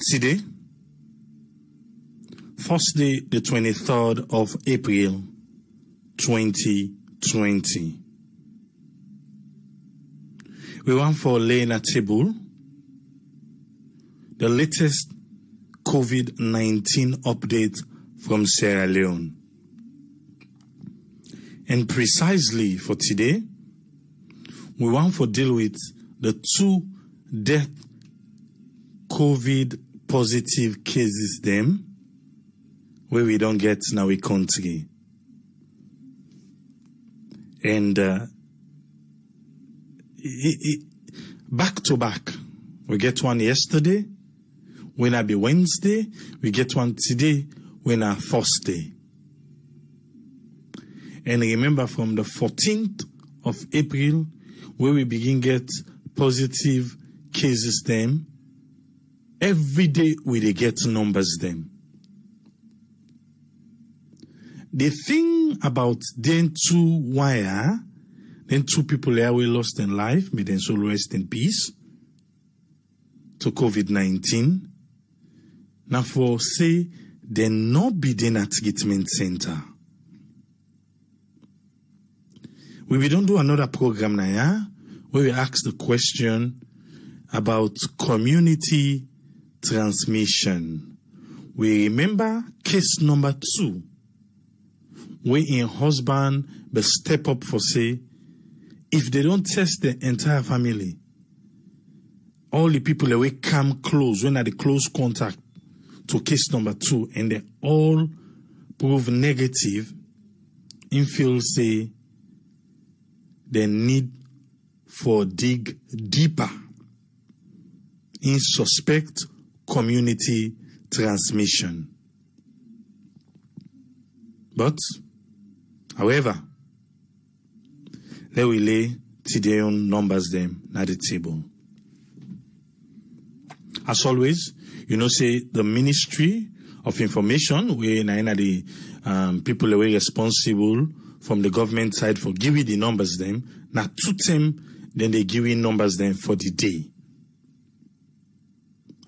Today, Thursday, the 23rd of April, 2020. We want for laying a table the latest COVID-19 update from Sierra Leone. And precisely for today, we want to deal with the 2 death COVID positive cases them where we don't get in our country. And back to back, we get one yesterday, when I be Wednesday, we get one today, when I Thursday. And remember from the 14th of April, where we begin get positive cases them, every day we dey get numbers them. The thing about them 2 wire, then 2 people here we lost in life, may them so rest in peace, to COVID-19. Now for say, they not be then at treatment center. We don't do another program now, yeah, where we ask the question about community transmission. We remember case number 2, where in husband but step up for say, if they don't test the entire family, all the people that we come close, when at the close contact to case number 2, and they all prove negative, in feel say they need for dig deeper in suspect community transmission. But, however, let we lay today on numbers them at the table. As always, you know, say the Ministry of Information, we the people that were responsible from the government side for giving the numbers them. Now 2 times, then they give numbers them for the day.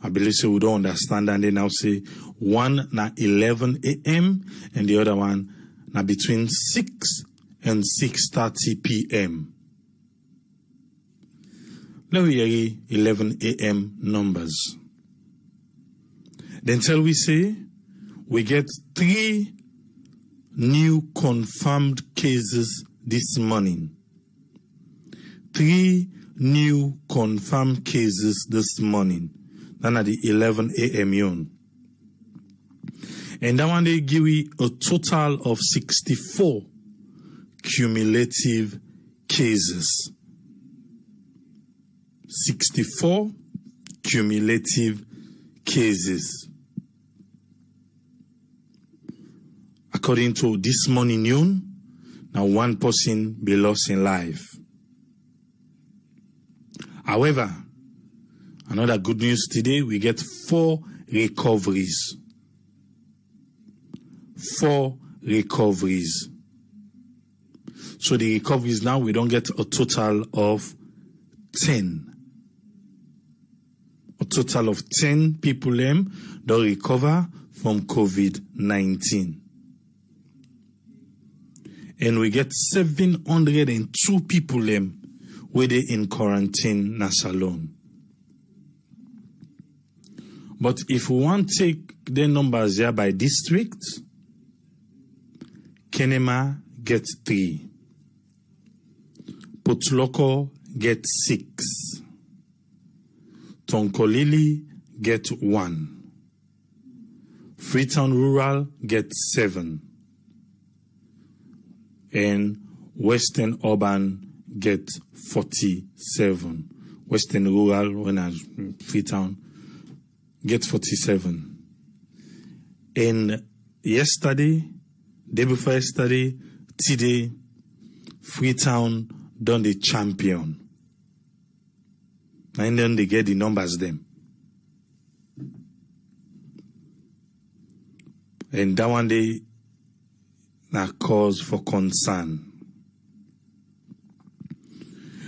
I believe so we don't understand, and they now say one na 11 a.m. and the other one na between 6 and 6:30 p.m. Let we hear 11 a.m. numbers. Then till we say we get 3 new confirmed cases this morning. 3 new confirmed cases this morning. Then at the 11 a.m. yon. And that one they give we a total of 64 cumulative cases. 64 cumulative cases. According to this morning noon, now 1 person be lost in life. However, another good news today, we get 4 recoveries. 4 recoveries. So the recoveries now, we don't get a total of 10. A total of 10 people don't recover from COVID-19. And we get 702 people where they in quarantine na salon. But if we want to take the numbers here by district, Kenema get 3. Potloko get 6. Tonkolili get 1. Freetown Rural get 7. And Western Urban get 47. Western Rural, when I Freetown, get 47. And yesterday, day before yesterday, today, Freetown done the champion. And then they get the numbers them. And that one day, na cause for concern.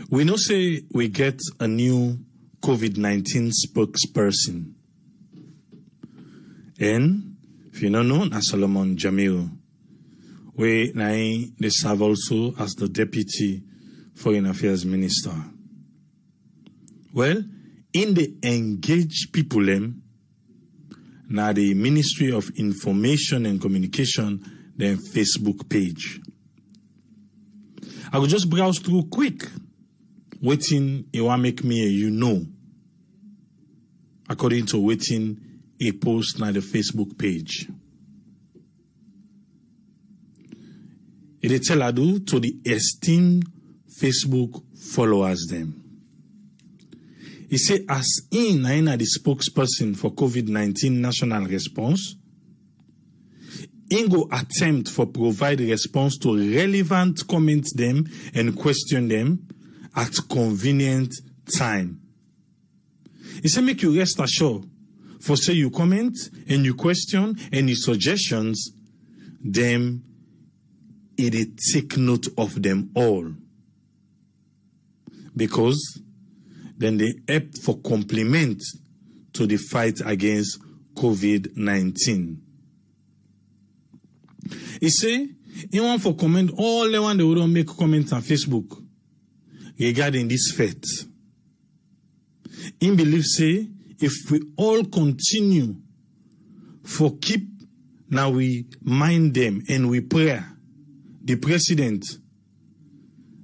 We know say we get a new COVID-19 spokesperson. And if you don't know, na Solomon Jamiu, we they serve also as the Deputy Foreign Affairs Minister. Well, in the engaged people, now the Ministry of Information and Communication, their Facebook page. I will just browse through quick, waiting it will make me according to waiting a post on the Facebook page. It tell adu to the esteemed Facebook followers them. He say as in the spokesperson for COVID-19 national response, in go attempt for provide response to relevant comments them and question them at convenient time. He say make you rest assured for say you comment and you question any suggestions, them it take note of them all. Because then they help for complement to the fight against COVID-19. He say, he want for comment, all the one they would make comments on Facebook regarding this fate. He believe say, if we all continue for keep, now we mind them and we pray, the president,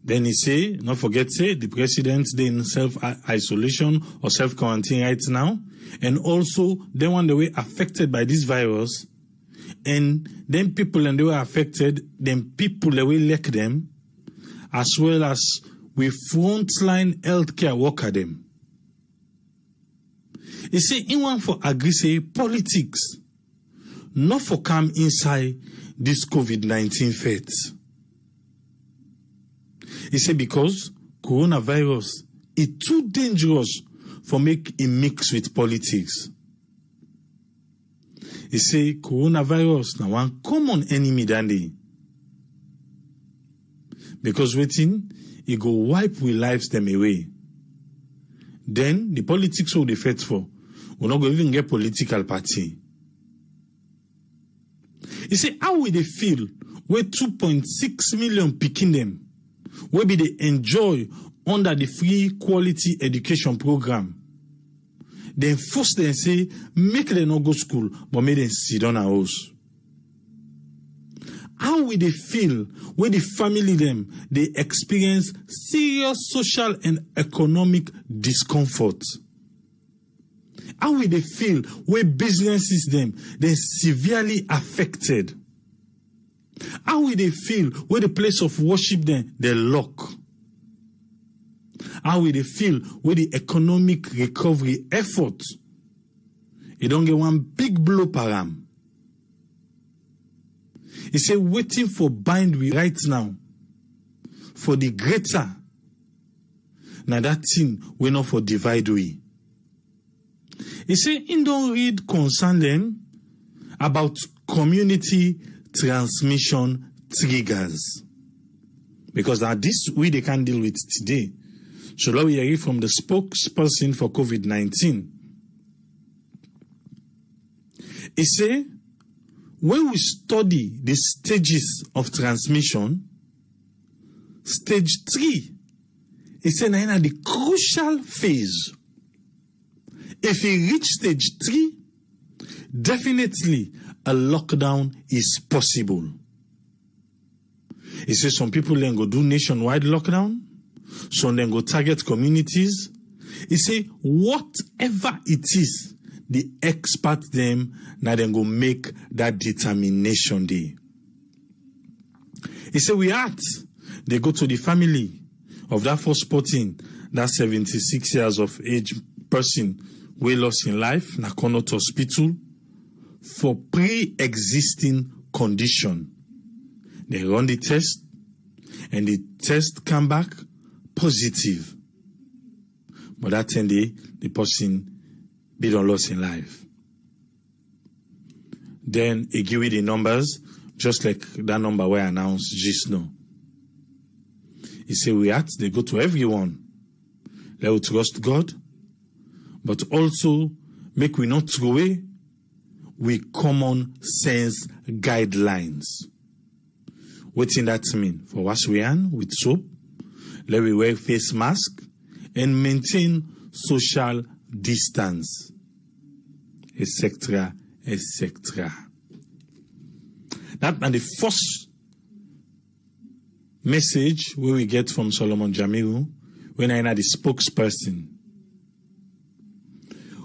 then he say, not forget say, the president they in self-isolation or self-quarantine right now, and also they want the way affected by this virus, and then people and they were affected, then people they will elect them, as well as we frontline healthcare worker them. He say, he want for agree say politics, not for come inside this COVID-19 fate. He say because coronavirus is too dangerous for make it mix with politics. He say coronavirus now one common enemy than they. Because waiting, it go wipe we lives them away. Then the politics will be faithful. We're not going to even get political party. He say how will they feel where 2.6 million picking them? Where be they enjoy under the free quality education program? Then first they say, make them not go school, but make them sit on a house. How will they feel when the family them, they experience serious social and economic discomfort? How will they feel when businesses them, they severely affected? How will they feel when the place of worship them, they lock? How will they feel with the economic recovery effort? You don't get one big blow param. He say waiting for bind we right now for the greater. Now that thing we not for divide we. He say in don't read concern them about community transmission triggers. Because now this we they can deal with today. So now we hear from the spokesperson for COVID-19. He say, when we study the stages of transmission, stage 3, he said, now the crucial phase. If you reach stage 3, definitely a lockdown is possible. He says some people then go do nationwide lockdown. Some then go target communities. He say whatever it is, the expert them now then go make that determination day. He say we act. They go to the family of that first 14, that 76 years of age person we lost in life, na Connaught Hospital for pre-existing condition. They run the test and the test come back positive. But that 10 day, the person be done lost in life. Then he give you the numbers, just like that number we announced just now. He say we act, they go to everyone. They will trust God, but also make we not throw away with common sense guidelines. What in that mean? For wash we hand with soap, let we wear face mask, and maintain social distance, etc., etc. That's the first message we get from Solomon Jamiru when I know the spokesperson.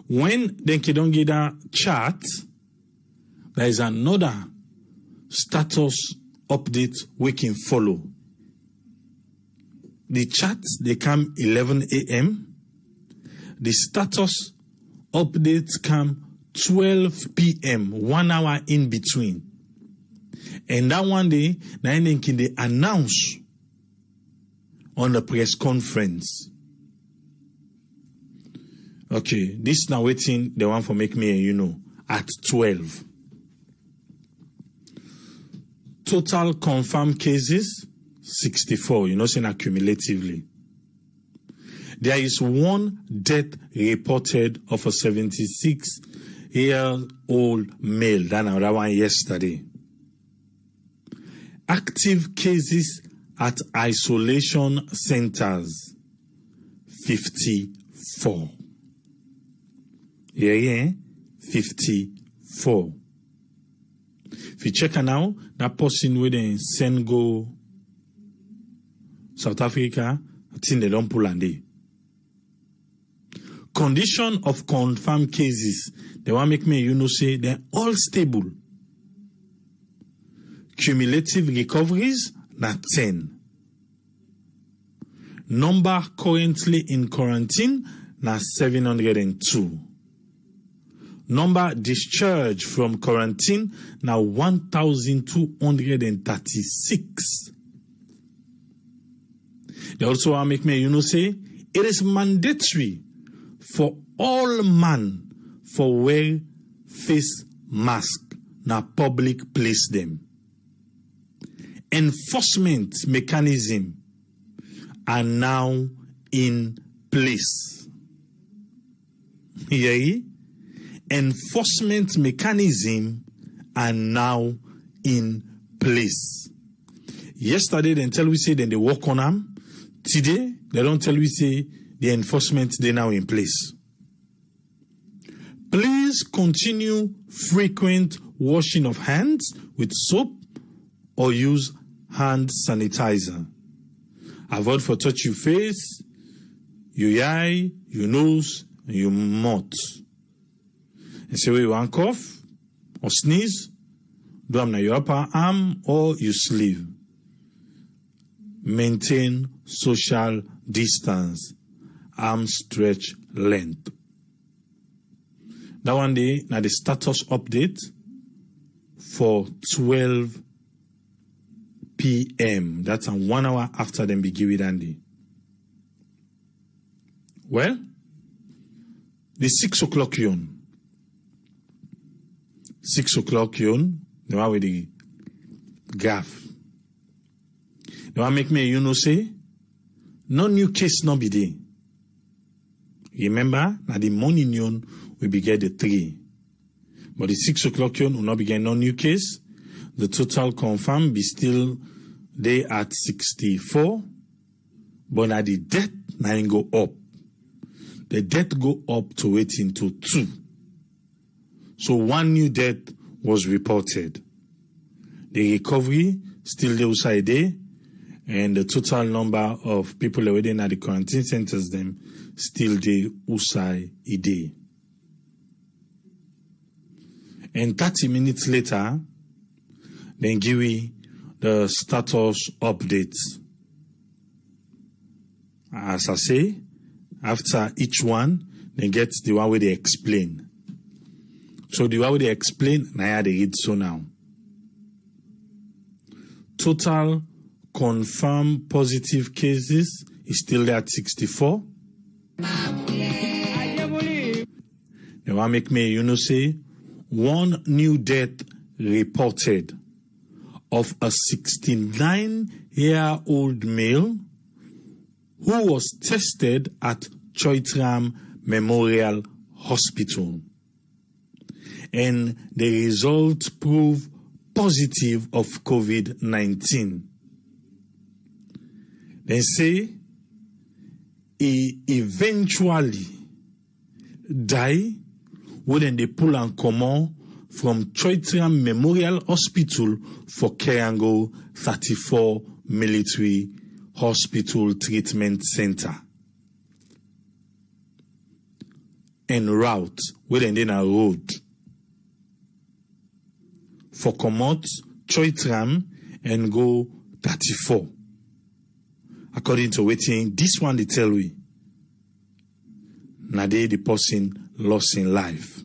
When they don't get a chat, there is another status update we can follow. The chat, they come 11 a.m. The status updates come 12 p.m., 1 hour in between. And that one day, they can announce on the press conference. Okay, this now waiting, the one for make me, at 12. Total confirmed cases, 64, saying accumulatively. There is one death reported of a 76-year-old male, than another one yesterday. Active cases at isolation centers, 54. Yeah, 54. If you check now, that person with in Senegal, South Africa, I think they don't pull on day. Condition of confirmed cases, they want make me, say they're all stable. Cumulative recoveries, not 10. Number currently in quarantine, na 702. Number discharged from quarantine, now 1,236. They also want to make me, say, it is mandatory for all man for wear face mask na public place them. Enforcement mechanism are now in place. Yeah? Enforcement mechanism are now in place. Yesterday, they tell we say then they work on them. Today, they don't tell we say the enforcement they now in place. Please continue frequent washing of hands with soap or use hand sanitizer. Avoid for touch your face, your eye, your nose, and your mouth. And say you want cough or sneeze, do them na your upper arm or your sleeve. Maintain social distance, arm stretch length. That one day, now the status update for 12 p.m. That's 1 hour after them be given Andy. Well, the 6 o'clock yon. 6 o'clock yon, the one with the graph. The one make me, say, no new case no be there. Remember, now the morning yon will be get the 3. But the 6 o'clock yon will not be get no new case. The total confirmed be still there at 64. But now the death now go up. The death go up to waiting to 2. So 1 new death was reported. The recovery still there outside there, and the total number of people already in the quarantine centers them still there outside there. And 30 minutes later, then give we the status updates. As I say, after each one, then get the one where they explain. So the way they explain, now they read so now. Total confirmed positive cases is still there at 64. They want make me, say, 1 new death reported of a 69-year-old male who was tested at Choitram Memorial Hospital. and the result prove positive of COVID-19. They say he eventually die when they pull and come on from Choitram Memorial Hospital for Kerango 34 Military Hospital Treatment Center. En route, where they na road. For come out Choitram and go 34. According to waiting, this one they tell we. Na the person lost in life.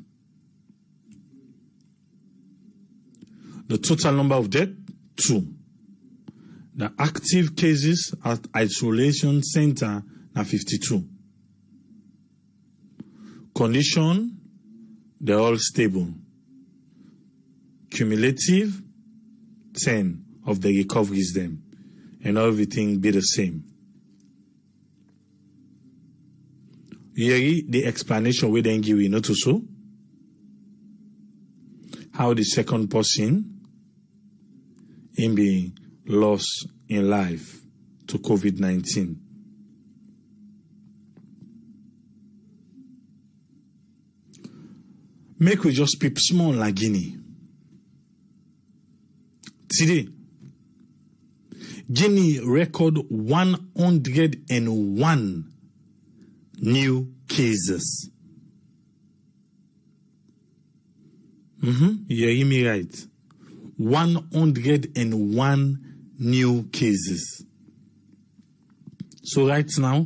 The total number of deaths, 2. The active cases at isolation center, na 52. Condition, they're all stable. Cumulative, 10 of the recoveries them. And everything be the same. Here the explanation we then give you not so. How the second person in being lost in life to COVID-19. Make we just peep small like Guinea. Today, Guinea record 101 new cases. You hear me right. 101 new cases. So right now,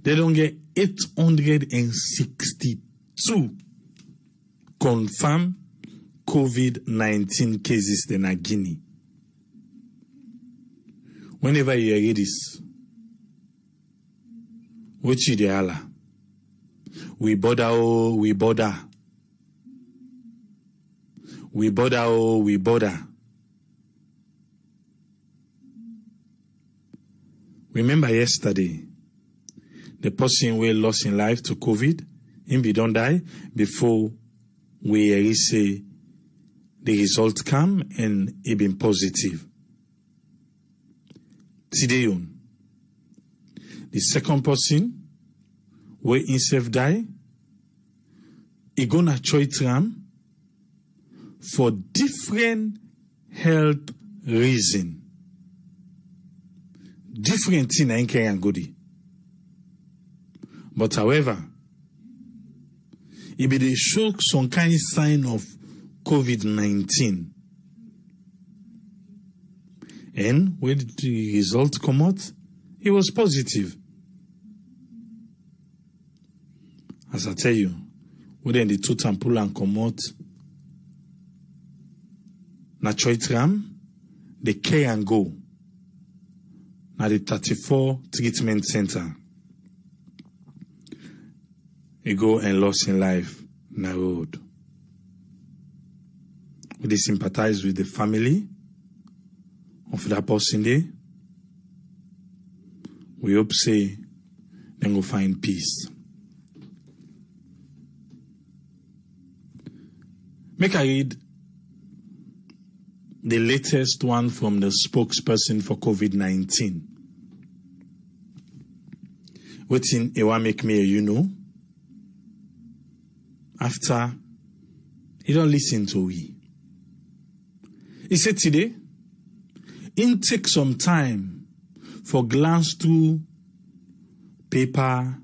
they don't get 862 confirmed COVID-19 cases in Guinea. Whenever you hear this, which is the Allah? We bother, oh, we bother. We bother, oh, we bother. Remember yesterday, the person we lost in life to COVID, him be don't die before we say the result come and it been positive. Today on, the second person where himself die, he gonna try tram for different health reason. Different thing in Kenya Godi. But however, it be they show some kind of sign of COVID-19. And when the result come out, it was positive. As I tell you, when the two tampull and come out, na Choitram, the care and go. Na the 34 treatment center. He go and lost in life na road. We sympathize with the family of that person there. We hope say they go find peace. Make I read the latest one from the spokesperson for COVID-19. Waiting, it will make me, after he don't listen to we. He said today, it take some time for glance through paper,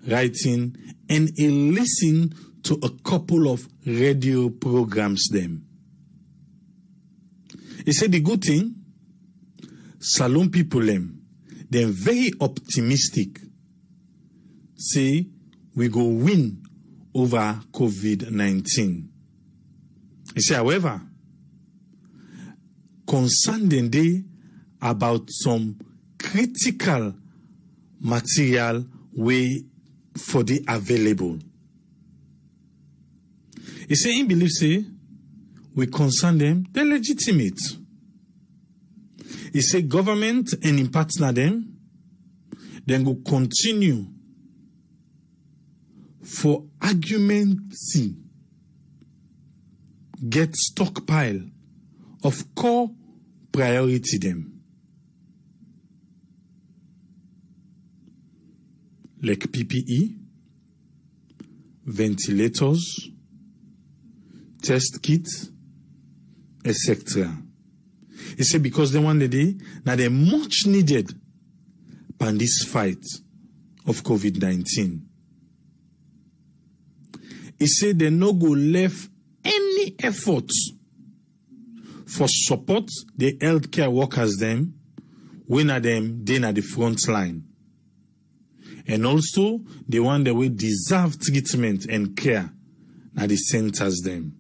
writing, and he listen to a couple of radio programs them. He said the good thing, Salon people them, they're very optimistic. Say we go win over COVID-19. He said, however, concerned they about some critical material way for the available. He said, he believes, say, we concern them, they're legitimate. He said, government and in partner them, then go continue for argument get stockpile of core priority them. Like PPE, ventilators, test kits, etc. He said because they want the day, now they're much needed in this fight of COVID-19. He said they no go left any effort for support the healthcare workers them when are them then at the front line. And also the one that will deserve treatment and care at the centers them.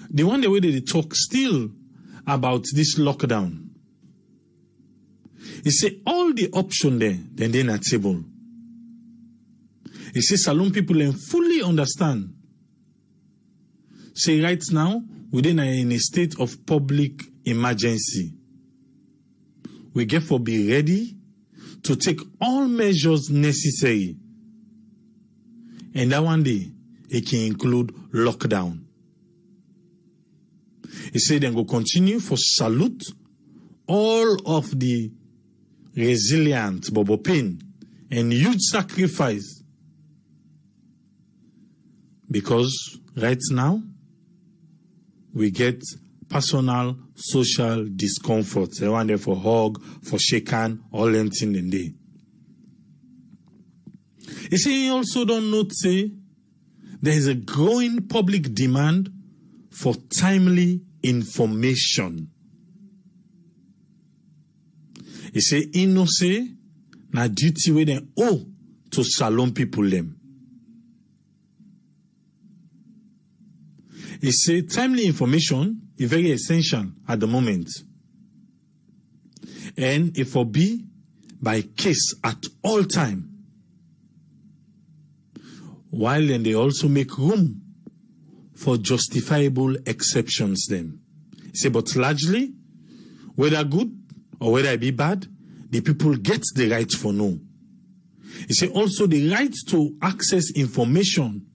The one that way they talk still about this lockdown. He say all the option there, then they're not table. He say Salone people and fully understand. Say right now, we're in a state of public emergency. We get to be ready to take all measures necessary. And that one day, it can include lockdown. He said then go continue for salute all of the resilient Bobo pain and huge sacrifice. Because right now, we get personal, social discomfort. They want there for hug, for shake hand, all them thing in day. He say he also don't note say there is a growing public demand for timely information. He say he no say na duty wey dem owe to Salone people them. He say timely information is very essential at the moment. And it will be by case at all time. While then they also make room for justifiable exceptions then. He say, but largely, whether good or whether it be bad, the people get the right for know. He say also the right to access information.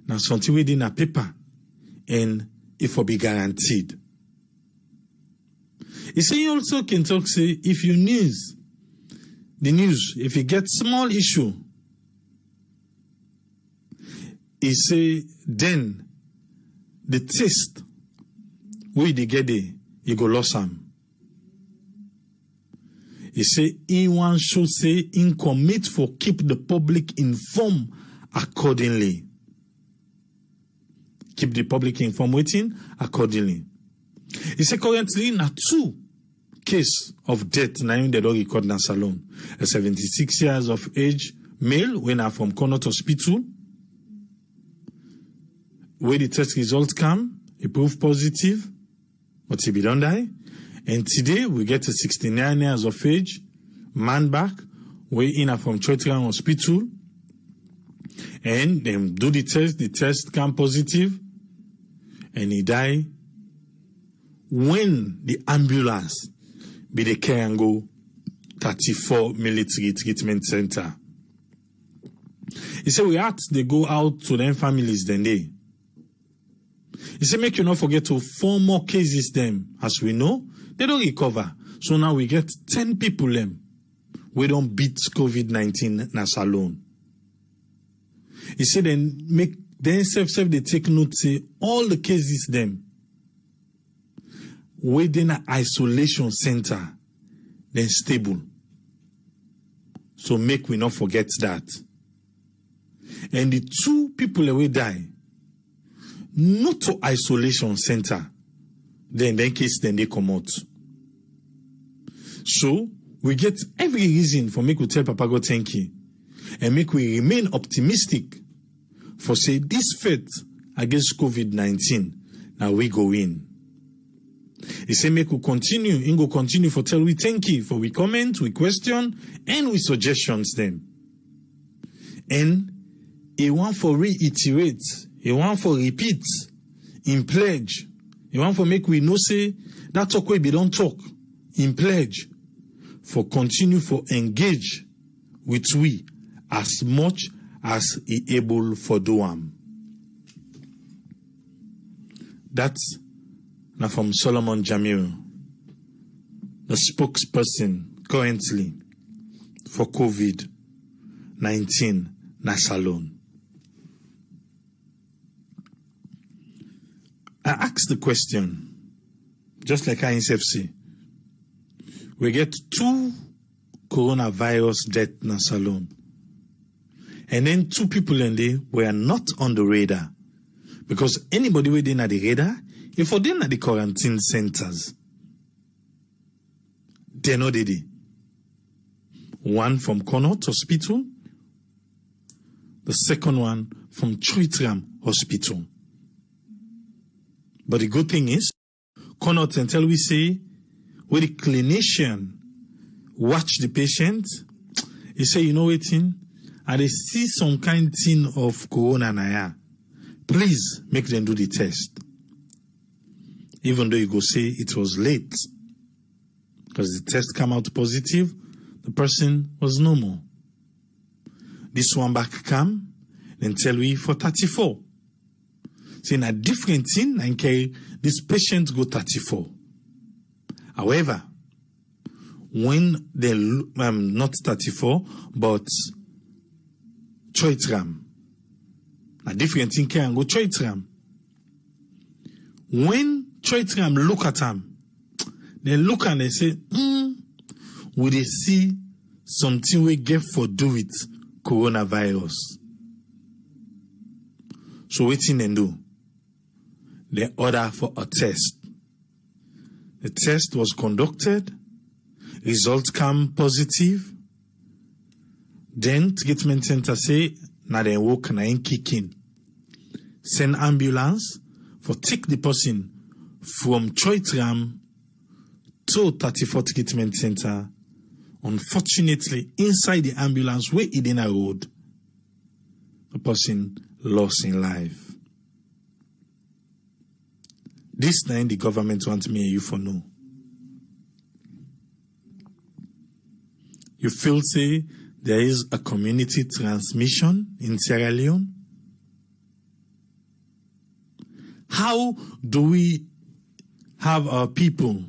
Now something within a paper and it will be guaranteed. He say you also can talk say if you if you get small issue, he say then the taste we they get there, you go lost them. He say one should say in commit for keep the public informed accordingly. Keep the public informed waiting accordingly. He say currently na 2 case of death now in the dog record na Salone. A 76 years of age male when are from Connaught Hospital. Where the test results come, he proved positive, but he be don't die. And today we get a 69 years of age man back, where in from Chotran Hospital, and them do the test come positive, and he die when the ambulance be the care and go 34 military treatment center. He said we had to go out to them families then they. He said make you not forget to 4 more cases them, as we know, they don't recover. So now we get 10 people them. We don't beat COVID-19 na Salone. He said then make then self they take note say all the cases them within an isolation center then stable. So make we not forget that. And the 2 people that will die not to isolation center, then case then they come out. So we get every reason for make we tell Papa God thank you and make we remain optimistic for say this fight against COVID-19 now we go in. He say make we continue, go continue for tell we thank you for we comment, we question, and we suggestions them. And he want for reiterate, he want for repeat, in pledge, he want for make we know say that talk we be don't talk, in pledge, for continue for engage with we as much as he able for do am. That's now from Solomon Jamil, the spokesperson currently for COVID-19 na Salone. I asked the question, just like INSFC, we get 2 coronavirus deaths in Salone. And then 2 people in there were not on the radar. Because anybody within the radar, if for them at the quarantine centers, they know they did. One from Connaught Hospital, the second one from Choitram Hospital. But the good thing is, Connaught, until we say, where the clinician watch the patient, he say, you know what, and they see some kind thing of corona na, please make them do the test. Even though you go say it was late, because the test came out positive, the person was normal. This one back come, then tell we for 34. See, in a different thing, and this patient go 34. However, when they not 34, but Choitram, a different thing can go Choitram. When Choitram look at them, they look and they say, will they see something we get for do with coronavirus? So what thing they do? They order for a test. The test was conducted. Results come positive. Then treatment center say, na they work na in kicking. Send ambulance for take the person from Choitram to 34 treatment center. Unfortunately, inside the ambulance where it in a road, the person lost in life. This time the government wants me and you for know. You feel say there is a community transmission in Sierra Leone? How do we have our people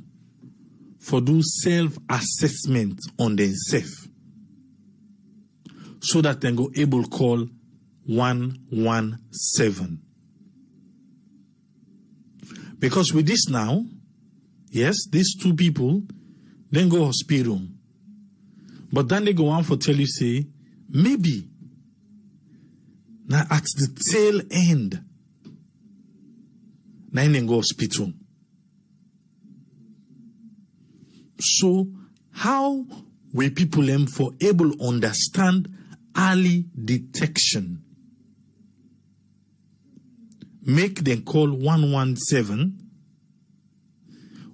for do self-assessment on themselves so that they go able call 117? Because with this now, yes, these 2 people then go hospital. But then they go on for tell you, say, maybe now at the tail end, now they go hospital. So how will people them for able to understand early detection? Make them call 117.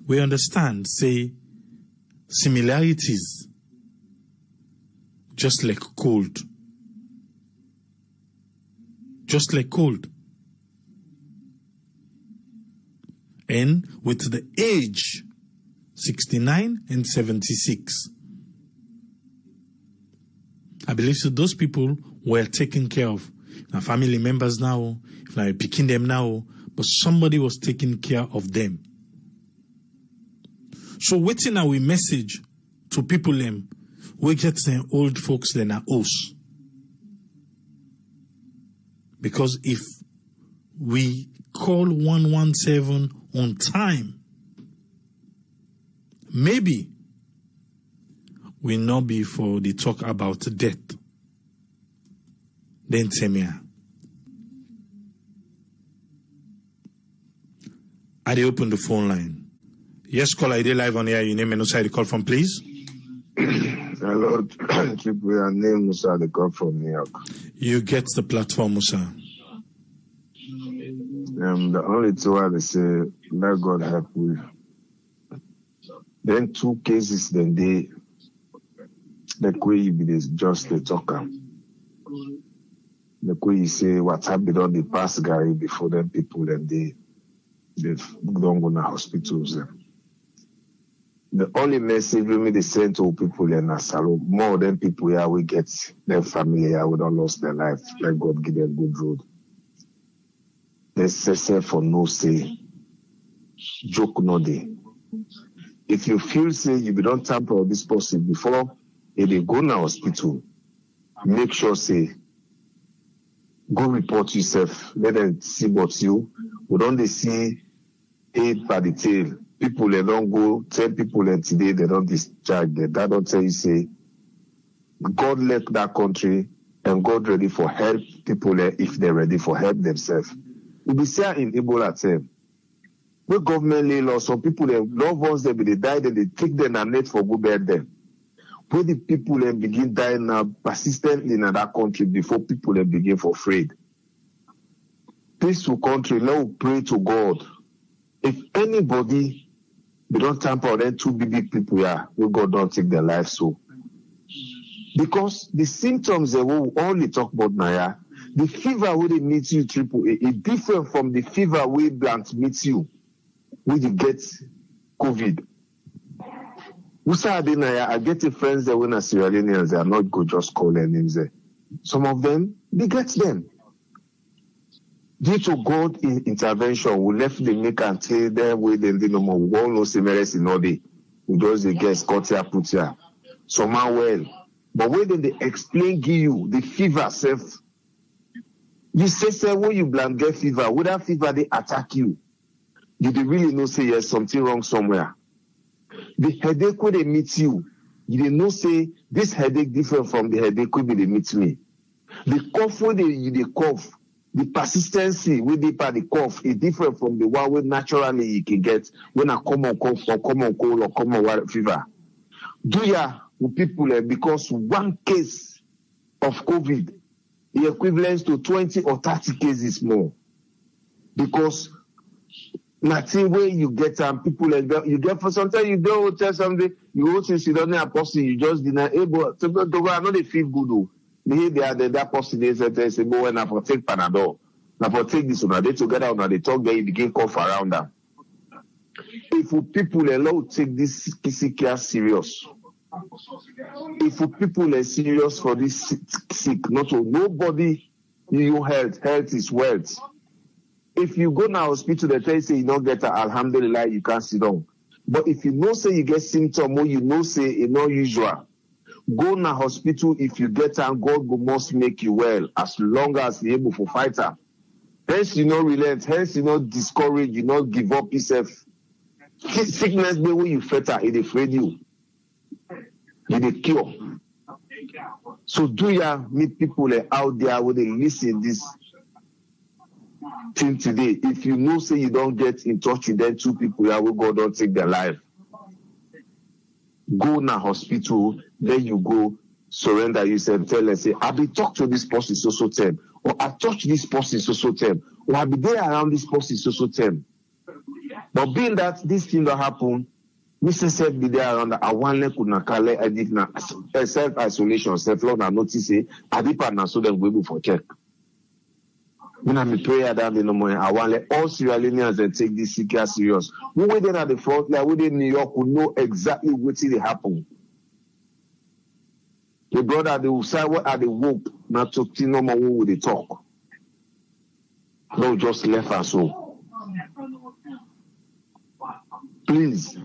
We understand, say, similarities, just like cold. Just like cold. And with the age, 69 and 76. I believe so those people were taken care of. Now family members now, if now picking them now, but somebody was taking care of them. So waiting our message to people them, we get some old folks then are us. Because if we call 117 on time, maybe we not be for the talk about death. Then tell me, I dey open the phone line. Yes, call I dey live on air. Your name and also the call from, please. Hello, Triple. Your name Musa. The call from New York. You get the platform, Musa. The only two I say, let God help you. Then 2 cases, then they the way you be this just the talker. The way you say what happened on the past guy before them people, then they don't go to hospitals. The only message we they send to people in Asalo, more than people here we get their family here we don't lost their life. Let God give them good road. They say for no say. joke no day. If you feel say you don't tamper with this person before, if they go now hospital, make sure say go report yourself. Let them see what you. We don't they see it by the tail. People they don't go tell people that today they don't discharge them. That don't tell you say God left that country and God ready for help people there if they're ready for help themselves. We be saying in Ebola term. When government lay law, some people they loved ones they die, then they take them and net for go bed them. When the people then begin dying now persistently in that country before people then begin for afraid. Peaceful country, let us pray to God. If anybody they don't tamper with them two big people here, we God don't take their life so. Because the symptoms that we only talk about now, the fever where they meet you triple A is different from the fever where blunt meets you when you get COVID. I get a friends that when are Sierra Leoneans, they are not good just call their names there. Some of them, they get them. Due to God in intervention, we left the make and tell them where they no more. We all know Semeres in all day. We just they get Scott here, put here. Somehow well. But when they explain give you the fever self, you say when you bland get fever, with that fever they attack you. You they really know say yes something wrong somewhere. The headache when they meet you, you they know say this headache different from the headache when they meet me. The cough when they cough, the persistency with the cough is different from the one where naturally you can get when a common cough or common cold or common fever. Do ya with people because one case of COVID is equivalent to 20 or 30 cases more. Because nothing where you get people you get for sometimes you don't tell somebody you go to sit down there person you just deny able to go I know they feel good though. They are that person they say go when I for take Panadol. Now for take this one they together when they talk there you begin cough around them. If people allow take this care serious. If people are serious for this sick, not so nobody you health is wealth. If you go now hospital, they tell you say you don't get a alhamdulillah, you can't sit down. But if you know say you get symptom or you know say it's not usual, go now hospital if you get and God must make you well as long as you're able to fight her. Hence you not relent, hence you not discourage, you not give up yourself. Sickness the way you fight her, it afraid you. It a cure. So do ya meet people out there where they listen this thing today? If you know say you don't get in touch with them two people here will go don't take their life. Go na hospital, then you go surrender yourself, tell us say I be talk to this person so term, or I touch this person so term, or I be there around this person so term. But being that this thing that happen, Mr. Self be there around I want let could not call edit na self isolation, self love and notice say I be partner so them go for check. When I prayer down the no more, I want let all Sierra Leoneans and take this sick care serious. We waiting at the front, like we in New York, we know exactly what will happen. The brother they will say what are the work not to no more who they talk. No, just left us so. Please,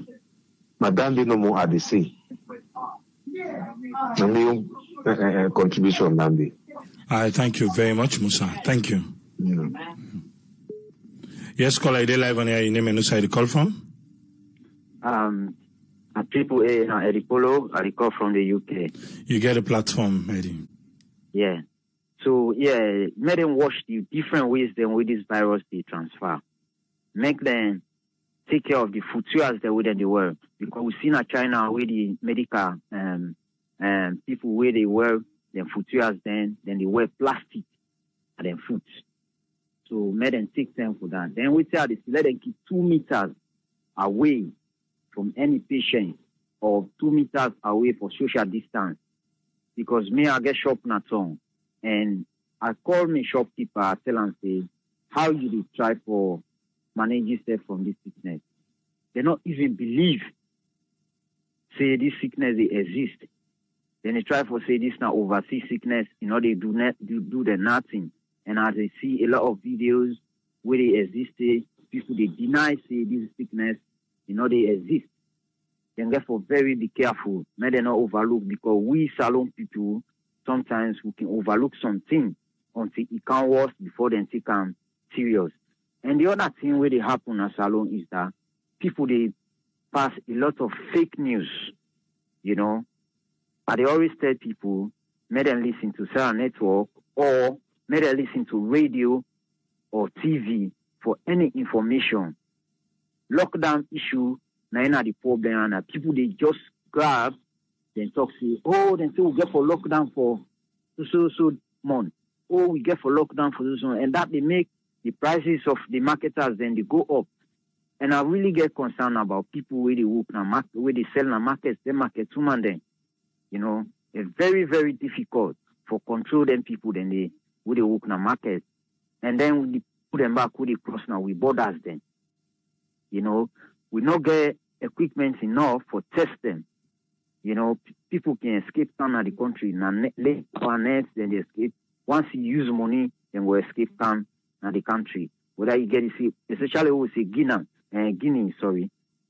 Madame de no more at the sea. Contribution, Nandi. I thank you very much, Musa. Thank you. Yeah. Yes, caller, they live on here. Your name and who the call from? At Triple A now, Eddie Polo. I call from the UK. You get a platform, Eddie. Yeah. So yeah, make them watch the different ways then with this virus they transfer. Make them take care of the futures that within the world. Because we see in China where the medical people where they wear them futures then they wear plastic and then food. So make them take time for that. Then we tell this let them keep 2 meters away from any patient or 2 meters away for social distance. Because me I get shop na tongue and I call me shopkeeper, I tell him say how you dey try for manage yourself from this sickness. They not even believe say this sickness they exist. Then they try for say this now overseas sickness, they do the nothing. And as they see a lot of videos where they existed, people, they deny, say, this sickness, they exist. Then therefore, very be careful. May they not overlook, because we Salone people, sometimes we can overlook something until it can worse before then it can serious. And the other thing where they happen at Salone is that people, they pass a lot of fake news, But they always tell people, may them listen to cell network or may they listen to radio or TV for any information. Lockdown issue, now the problem, and people, they just grab, then talk, say, then say we get for lockdown for so month. We get for lockdown for so, and that they make the prices of the marketers, then they go up. And I really get concerned about people where they work na market, where they sell na markets, they market to man then. It's very, very difficult for control them people then they where they work na market. And then we put them back where they cross now, we borders then. We not get equipment enough for test them. People can escape town of the country, then they escape. Once you use money, then we escape town of the country. Whether you get it, especially we say Guinea,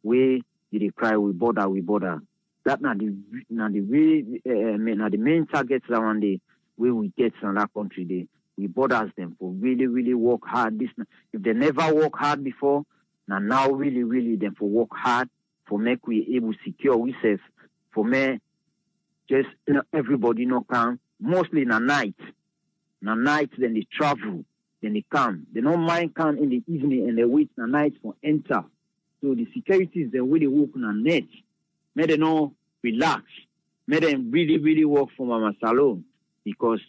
where they cry, we border. That not the main targets that one day where we get in that country, we borders them for really, really work hard. If they never work hard before, now really, really them for work hard for make we able secure ourselves, for me just everybody come, mostly na night. Then they travel, then they come. They don't mind come in the evening and they wait na night for enter. So the security is the way they work on net. May they not relax. May them really, really work for Mama Salone, because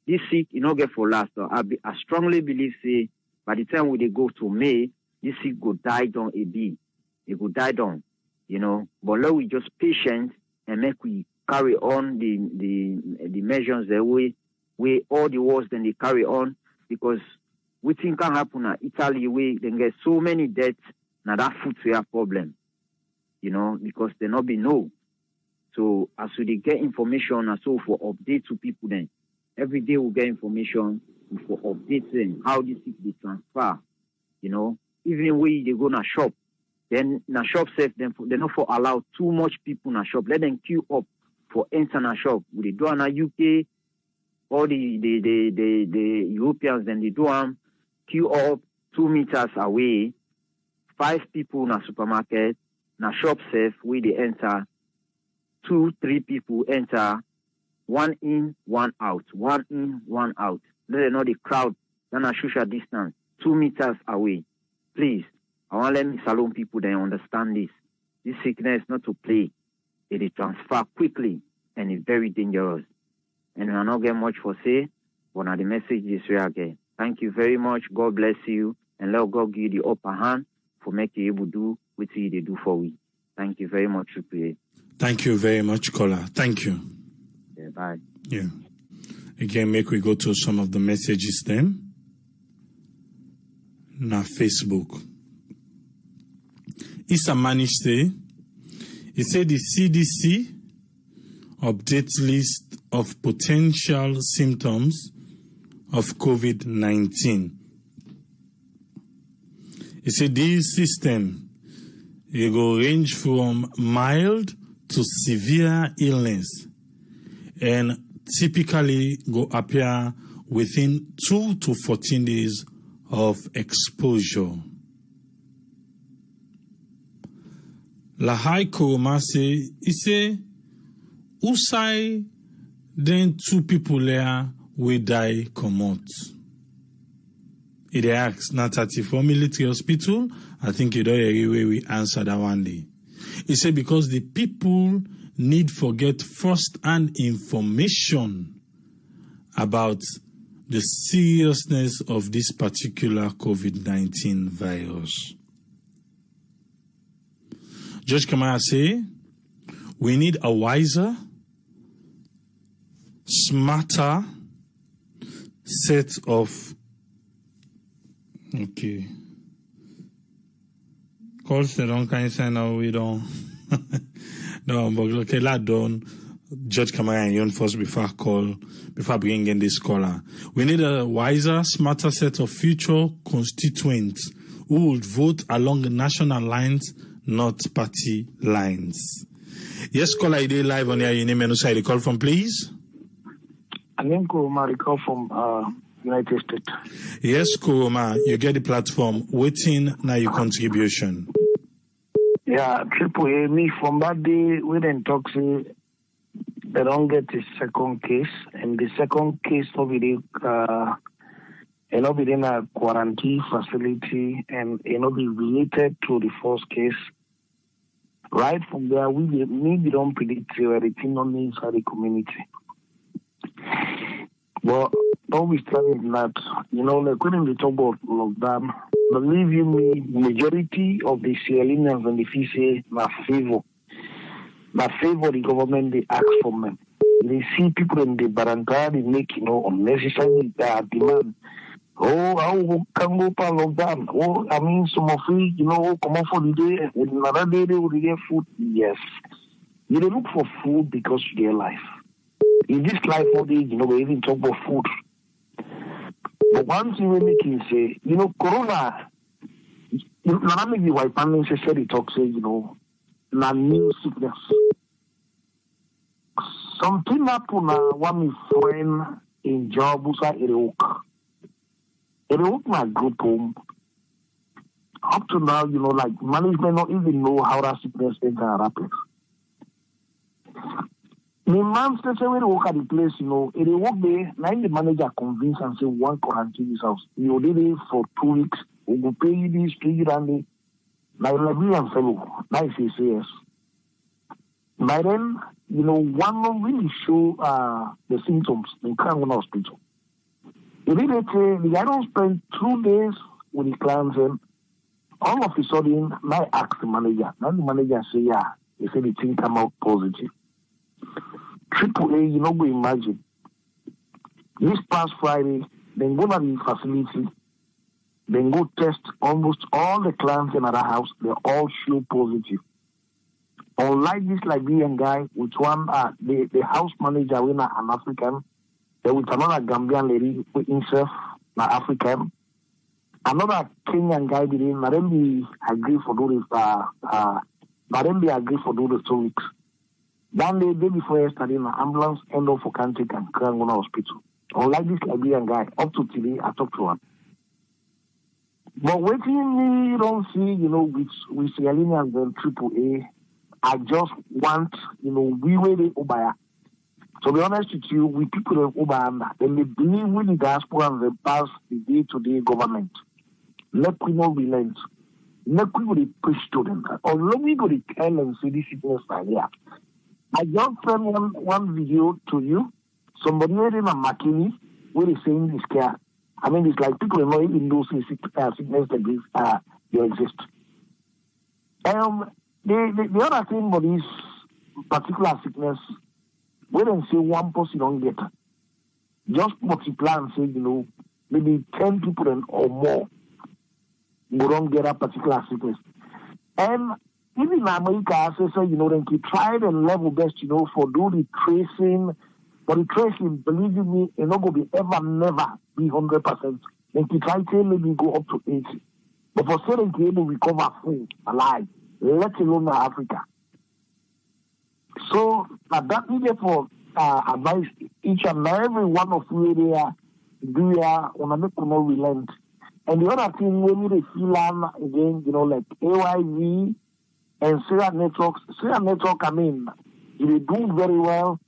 this sick, get for last. So I strongly believe, say, by the time we they go to May, this sick go die down a bit. It go die down, But now we just patient and make we carry on the measures the way all the wars then they carry on, because we think can happen at Italy where they get so many deaths. Now that food we have problem, because they not be know. So as we get information and so for update to people, then every day we get information for updating how this thing they transfer. Even when they go na shop, then na shop safe, then they not for allow too much people na shop. Let them queue up for enter na shop. They do na UK, all the Europeans, then they do queue up 2 meters away. 5 people na supermarket, na shop safe, where they enter, 2-3 people enter, 1 in, 1 out, 1 in, 1 out. Let them know the crowd, then a social distance, 2 meters away. Please, I want to let me Salone people then understand this. This sickness not to play. It is transfer quickly and it's very dangerous. And I not get much for say, but now the message is here again. Thank you very much. God bless you, and let God give you the upper hand for make you able to do what they do for we. Thank you very much, Supriye. Thank you very much, caller. Thank you. Yeah, bye. Yeah. Again, make we go to some of the messages then. Na Facebook. Issa Manish say, he said the CDC update list of potential symptoms of COVID-19. He said this system, it will range from mild to severe illness and typically go appear within 2 to 14 days of exposure. Lahai Koromase, he say, Usai, then 2 people there will die comot. It asks, not at for military hospital. I think you don't hear where we answer that one day. He said because the people need to get first-hand information about the seriousness of this particular COVID-19 virus. Judge Kamara say, we need a wiser, smarter set of calls they don't kind of say no, we don't. No, but okay, lad done. Judge Kamara and Yon first before bringing in this caller. We need a wiser, smarter set of future constituents who would vote along national lines, not party lines. Yes, caller, ID live on your name and who side you call from, please? I'm call from United States. Yes, Kuroma, you get the platform. Waiting now your contribution. Yeah, Triple A, me from that day, we didn't talk, say, they don't get the second case, and the second case will be in a quarantine facility, and it'll be related to the first case. Right from there, we don't predict everything on the inside the community. But notwithstanding that, like when we talk about lockdown, believe you me, majority of the Sierra Leoneans and the FISA na favor the government they ask for them. They see people in the barangay, they make, unnecessary demand. Oh, how can go for lockdown? Oh, I mean, some of it, come on for the day, with another day they will get food. Yes. You don't look for food because of their life. In this life, we even talk about food. But one thing we make is say, Corona, not make the white man necessarily talk, say, na new sickness. Something happened one my friend in job who's at Ereok. Ereok my group home. Up to now, like management not even know how that sickness can happen. The man says when they work at the place, they work there, now the manager convinced and say one quarantine this house. You did it for 2 weeks, we will pay you this, pay you that. Now Liberian fellow, that is his yes. By then, one of really show the symptoms in Kangon Hospital. He did it, the guy don't spend 2 days with the clients and all of a sudden, I asked the manager. Now the manager say, yeah, he said the thing come out positive. Triple A, go imagine. This past Friday, then go to the facility, then go test almost all the clients in our house, they all show positive. Unlike this Liberian guy, with one, the house manager, we are an African, then with another Gambian lady, who himself, an African, another Kenyan guy, then we agree for those, agree for those 2 weeks. Then the day before yesterday, an ambulance end up for Kantik and Krangona Hospital. Unlike this Liberian guy, up to today, I talked to one. But waiting me don't see, with Sierra Leoneans and Triple A, I just want, we were the Obaya. To be honest with you, we people in Obaya, and they believe with the diaspora and they pass the day-to-day government. Let we not relent. Let we go to push to them. Or let me go to tell them, say this sickness are here. I just sent one video to you. Somebody wearing a makini where he's saying this care. I mean, it's like people don't even know sickness that they exist. The other thing about this particular sickness, we don't say one person don't get it. Just multiply and say, maybe 10 people or more who don't get a particular sickness. And even in America, I say, then keep trying and level best, for do the tracing. But the tracing, believe me, it's not going to be never be 100%. Then keep trying to maybe go up to 80. But for certain to able to recover full, alive, let alone Africa. So, that needed for advice each and every one of you there, do on a make no relent. And the other thing, we need to feel again, like AYV, and Syria Network, they do very well.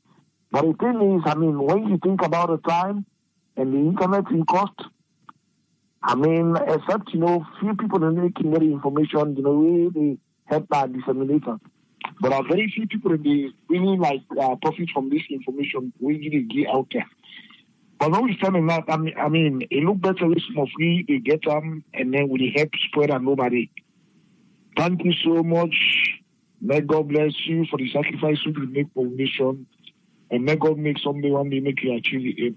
But the thing is, when you think about the time and the internet in cost, except, few people are making the information, they help disseminator. But very few people they really profit from this information we really get out there. But notwithstanding that, it look better if some of we they get them and then we help spread and nobody. Thank you so much. May God bless you for the sacrifice you will make for the nation. And may God make someday one day make you achieve it.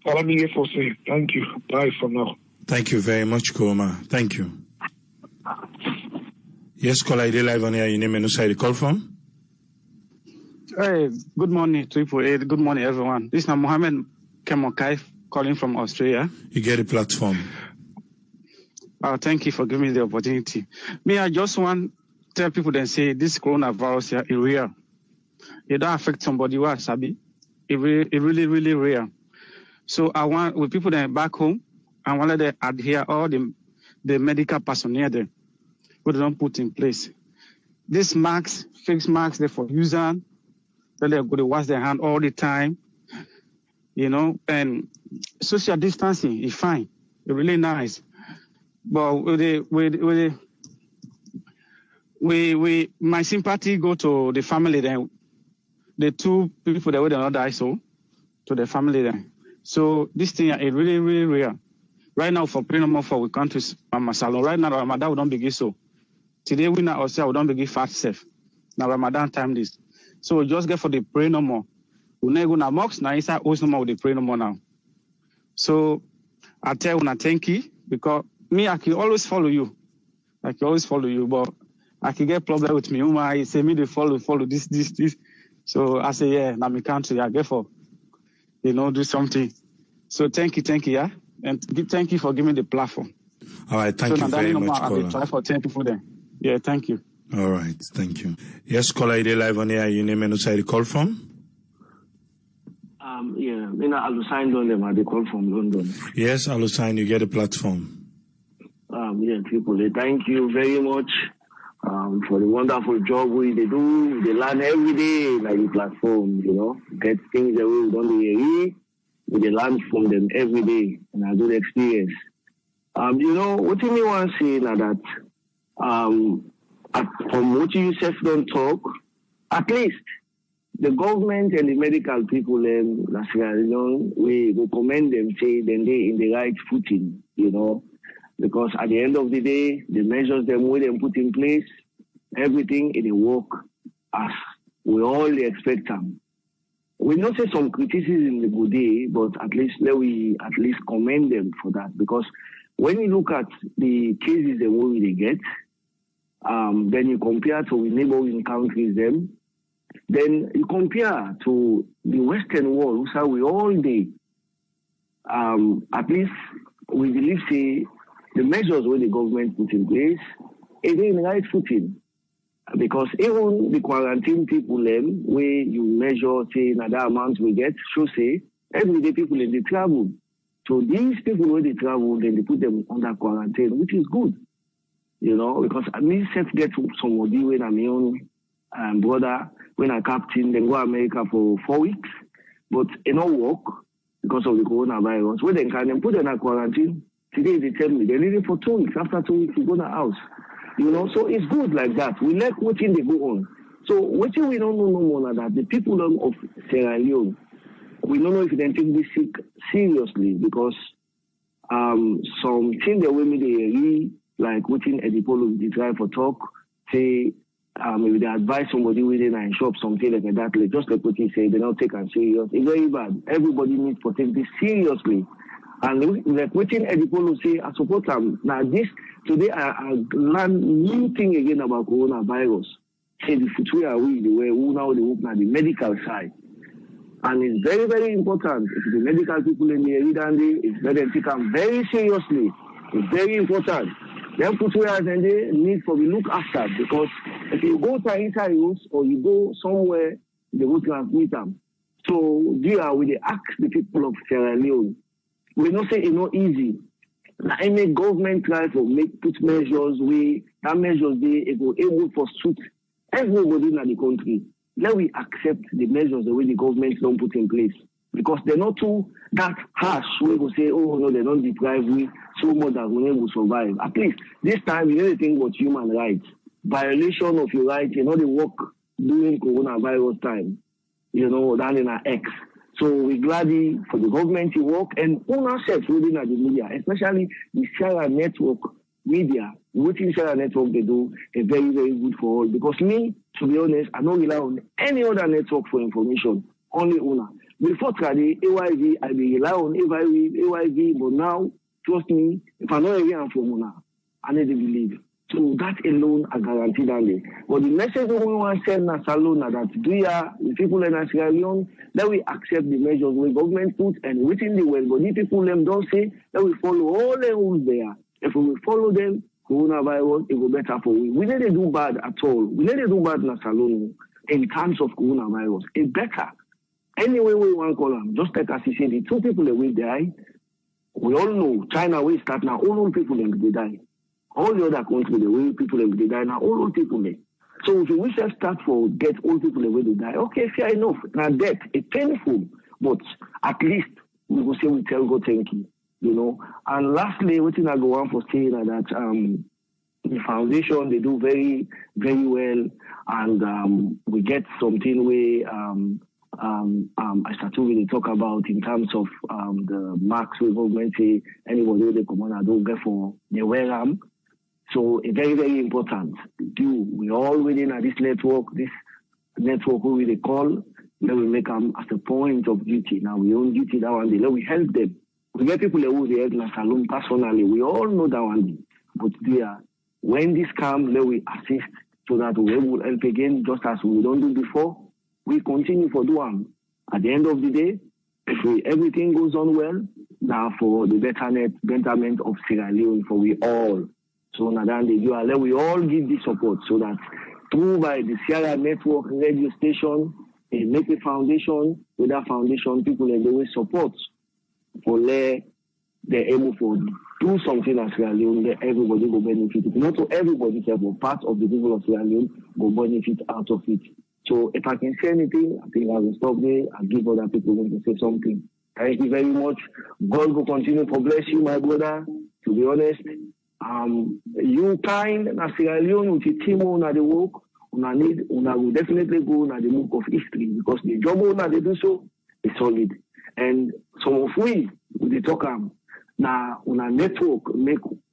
All I'm here for say thank you. Bye for now. Thank you very much, Koma. Thank you. Yes, caller, ID live on here. Your name and who side you call from? Hey, good morning, 348. Good morning, everyone. This is Mohammed Kemokai calling from Australia. You get a platform. Thank you for giving me the opportunity. Me, I just want to tell people that say this coronavirus here is real. It don't affect somebody who are sabi. It really, really real. So I want, with people that are back home, I want them to adhere all the medical personnel there, who they don't put in place. These masks, face masks, they're for using. Then they're going to wash their hand all the time. You know, and social distancing is fine. It's really nice. But my sympathy go to the family then. The two people that were not die, so to the family then. So this thing is really, really real. Right now for Prinamo for we countries Salon. Right now Ramadan we don't begin so. Today we now also we don't begin fast safe. Now Ramadan time this. So we just get for the pray no more. We never go na mosque now inside host no more with the pray no more now. So I tell you thank you because me I can always follow you. I can always follow you, but I can get problem with me. I say me they follow this. So I say yeah, now me country I get for do something. So thank you, yeah. And thank you for giving me the platform. All right, thank you very much, caller. I will try for 10 people there. Yeah, thank you. All right, thank you. Yes, caller, you live on here. Your name and where you call from? Yeah, Alusine London. I call from London. Yes, Alusine, you get a platform. Yeah, people, thank you very much for the wonderful job they do. They learn every day like the platform, get things that we don't do. We learn from them every day, and a good experience. What you may want to say now that from what you yourself don't talk, at least the government and the medical people in Sierra Leone, we recommend them say then they in the right footing, because at the end of the day, the measures them we them put in place, everything in the work as we all expect them. We not say some criticism the good day, but at least we commend them for that, because when you look at the cases that we get, then you compare to the neighboring countries then you compare to the Western world, so we all day, at least we believe say the measures where the government put in place, it in the right footing. Because even the quarantine people where you measure say another amount we get, show say everyday people in the travel. So these people when they travel, then they put them under quarantine, which is good. Because I mean self get somebody when I'm my own brother, when I captain, then go to America for 4 weeks, but it not work because of the coronavirus. When they can put them in quarantine, today they tell me they need it for 2 weeks. After 2 weeks, you go to the house. So it's good like that. We like watching they go on. So what we don't know no more than that the people of Sierra Leone, we don't know if they take this sick seriously, because some thing the women they really like watching Edipolo they try for talk, say maybe they advise somebody within a shop something like that, like just like what he say, they don't take it serious. It's very bad. Everybody needs to take this seriously. And like watching Edipolo say, I support them. Now this today I learned new thing again about coronavirus. Say the future are we the way who now they open at the medical side. And it's very, very important. If the medical people in the area, it's better to take them very seriously. It's very important. Then future and they need for be look after, because if you go to inside use or you go somewhere, they will transmit them. So there we ask the people of Sierra Leone. We don't say it's not easy. Now, any government try to put measures that measures it will able to suit everybody in the country. Let we accept the measures the way the government don't put in place, because they're not too that harsh. We will say, oh no, they don't deprive we so much that we will survive. At least this time, you know, think about human rights, violation of your rights. They work during coronavirus time. That in our X. So we're glad for the government to work and ownership within the media, especially the Sierra Network media. What in Sierra Network they do is very, very good for all. Because me, to be honest, I don't rely on any other network for information, only owner. Before today, AYV, I rely on AYV, but now, trust me, if I know area I'm from owner, I need to believe. So that alone, I guarantee that. But the message we want to send now alone that the people in Sierra Leone, that we accept the measures the government put and within the world. But the people them don't say that we follow all the rules there. If we follow them, coronavirus, it will be better for we. We need to do bad at all. We need to do bad in Salon in terms of coronavirus. It's better. Anyway, we want to call them. Just like as you said, the 2 people that will die. We all know China will start now. All old people will die. All the other countries, the way people will die now. All old people may. So if we shall start for get old people the way they die, okay, fair enough. Now death is painful, but at least we will say we tell God thank you. You know. And lastly, what I go on for saying that the foundation they do very, very well, and we get something where I start to really talk about in terms of the marks we government say anybody they come on and don't get for the wear them. So it's very, very important. We all within this network who we call, then we make them as a point of duty. Now we own duty that one day. Then we help them. We get people who they help in Salon personally. We all know that one day. But when this comes, then we assist so that we will help again, just as we don't do before. We continue for doing. At the end of the day, if everything goes on well, now for the betterment of Sierra Leone for we all. So now then they do, let we all give this support so that through by the Sierra Network radio station, they make a foundation. With that foundation, people and they will support for they're able to do something as Sierra Leone that everybody will benefit. Not to everybody, but part of the people of Sierra Leone will benefit out of it. So if I can say anything, I think I will stop there and give other people to say something. Thank you very much. God will continue to bless you, my brother. To be honest, you kind na Sierra Leone with the team on the work, will definitely go on the book of history because the job on they do so is solid. And some of we the talk now on a network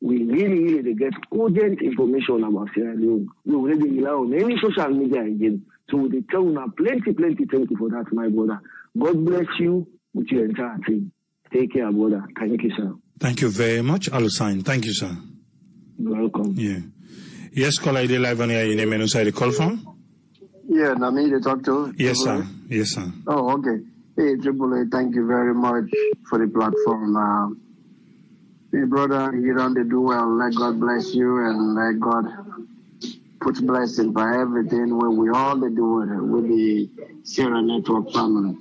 we really get urgent information about Sierra Leone. We already rely on any social media again. So they tell you plenty thank you for that, my brother. God bless you with your entire team. Take care, brother. Thank you, sir. Thank you very much, Alusine. Thank you, sir. You're welcome. Yeah. Yes, caller, I did live on here. Your name and who the call from? Yeah, Nami, to talk to. Yes, sir. Yes, sir. Oh, okay. Hey, Triple A, thank you very much for the platform. Hey, brother, you don't do well. Let God bless you and let God put blessing by everything when we all do with the Sierra Network family.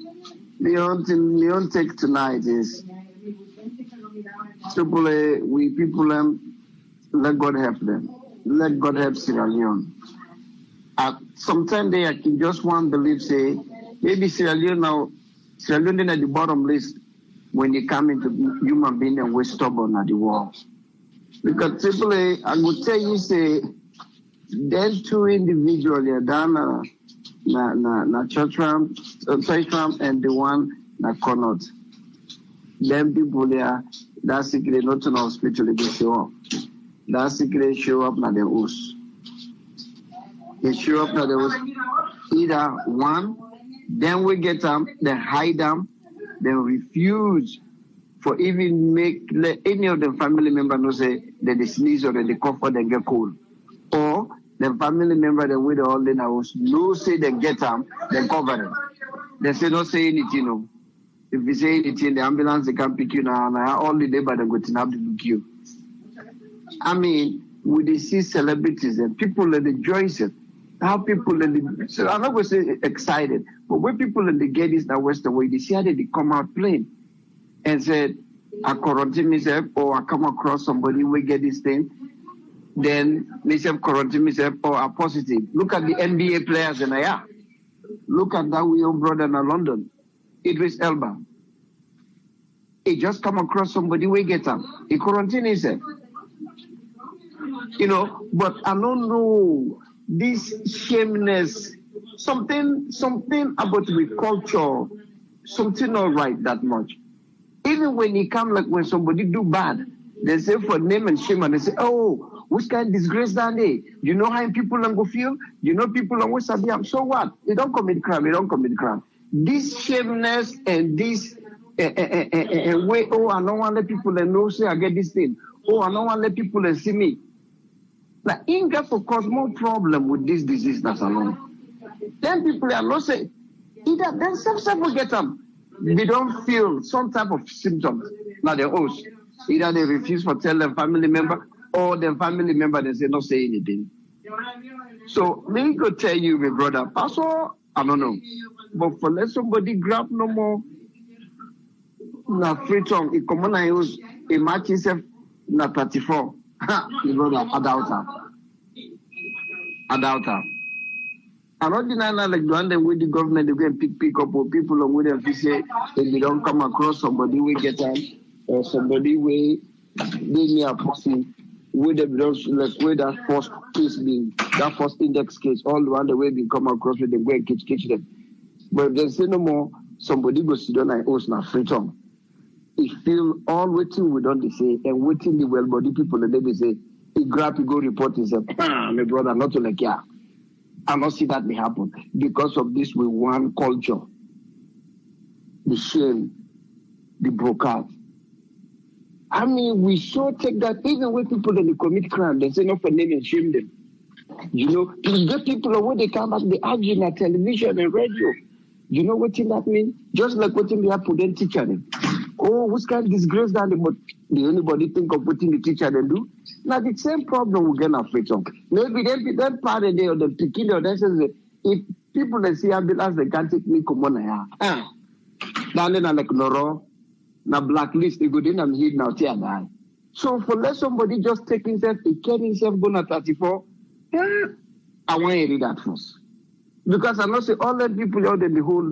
The only take tonight is Triple A, we people let God help them. Let God help Sierra Leone. Sometimes they can just one believe say maybe Sierra Leone at the bottom list when they come into human being and we're stubborn at the wall. Because Triple A, I would tell you say there's 2 individuals here, na Churchram and the one na Connaught. Them people there, that secret not to know spiritually they show up. That secret show up na the host. They show up na the host. Either one, then we get them, then hide them, then refuse for even let any of the family member know say that they sneeze or they cough or they get cold. Or the family member that with all in house no say they get them, they cover them. They say not say anything. No. If you say anything, the ambulance they can pick you now and all the day but they're going to have to look you. I mean, we they see celebrities and people that enjoy it. How people so I'm not going to say excited, but when people in the get this that Western way, they see how they come out playing and said, I quarantine myself or I come across somebody who get this thing, then myself quarantine myself or are positive. Look at the NBA players in Aya. Look at that your brother in London, Idris Elba. He just come across somebody who get up. He quarantine himself. You know, but I don't know this shameness, something about the culture, something not right that much. Even when he come like when somebody do bad, they say for name and shame and they say, oh, which kind of disgrace that day? You know how people are go feel? You know people are going to so what? They don't commit crime, This shameness and this way, oh, I don't want to let people know say I get this thing. Oh, I don't want to let people see me. Now, in get for cause more problem with this disease that's alone. Then people are not saying either then some will get them. They don't feel some type of symptoms. Now they host. Either they refuse to tell their family member, or their family member, they say, not say anything. So, me go tell you, my brother, Pastor, I don't know. But for let somebody grab no more, na free tongue, it come on and use a match itself, na 34. My brother, I doubt her. I don't deny like the one that with the government, they go and pick up or people or with them to say, if they don't come across somebody we get on, or somebody we they me a pussy, with them just like where that first case being, that first index case, all the one the way they come across with them, go and catch them. But if they say no more, somebody goes to do and host na free tongue. He feel all waiting we don't say, and waiting the well body people, and they say, he grab, he go report himself, my brother, not to like, yeah. I not see that may happen because of this. We want culture, the shame, the broker. I mean, we should take that even when people that they commit crime, they say not for name and shame them. You know, you get people when they come back, they argue on television and radio. You know what that means? Just like what they have put in teacher them. Oh, which kind of disgrace that but do anybody think of putting the teacher them do? Now the same problem we get in Africa. Maybe that part of the day or the picking or that says if people that see ambulance they can't take me come on here. Then I like Noro, na blacklist they go in and hit now tear die. So for let somebody just take himself, he carry himself go na 34, I want to read that first. Because I know say all the people out in the whole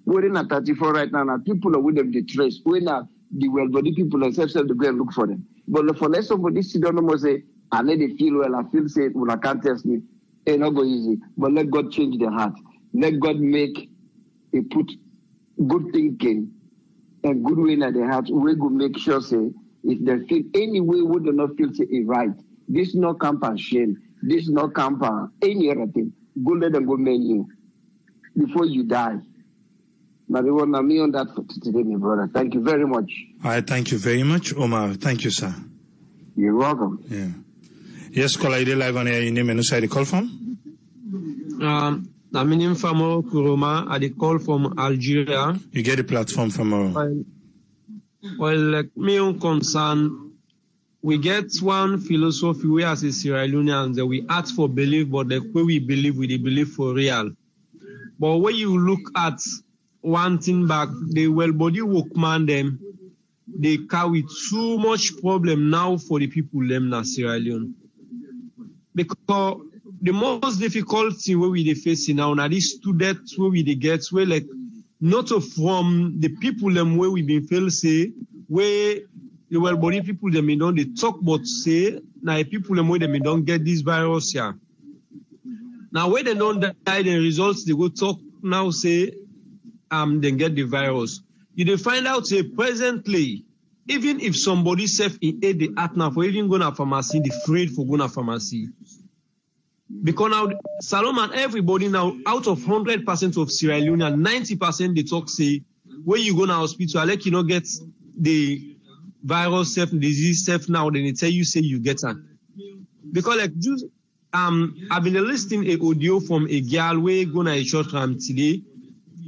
we're in at 34 right now, people are with them the trace. When the well body people themselves to go and look for them. But for let somebody sit down and say, I let it feel well, I feel safe, well, I can't test me. It's not go easy. But let God change their heart. Let God make a put good thinking and good way in their heart. We go make sure say if they feel any way we do not feel say it right. This no camp and shame. This no camp any other thing. Go let them go menu before you die. Marijuana, me on that for today, my brother. Thank you very much. I thank you very much, Omar. Thank you, sir. You're welcome. Yeah. Yes, caller, you live on air. Your name and who the call from? My name is Famo Kuroma. I call from Algeria. You get the platform from Well, like me on concern, we get one philosophy where as a Sierra Leoneans that we ask for belief, but the way we believe for real. But when you look at one thing back, the well-body workman them, they carry too much problem now for the people them in Sierra Leone. Because the most difficult thing where we facing now, now these students where we they get, where like not from the people them where we been feel say, where the well-body people them don't they talk but say, now people them where they don't get this virus here. Now where they don't die, the results they go talk now say, then get the virus. You dey find out say presently, even if somebody self in aid the act now for even going to pharmacy, they afraid for going to pharmacy. Because now Salomon, everybody now out of 100% of Sierra Leone, 90% they talk say when you go to hospital, like you not get the virus self, disease self now, then they tell you say you get it. Because like just I've been listening a audio from a girl where going to a short time today.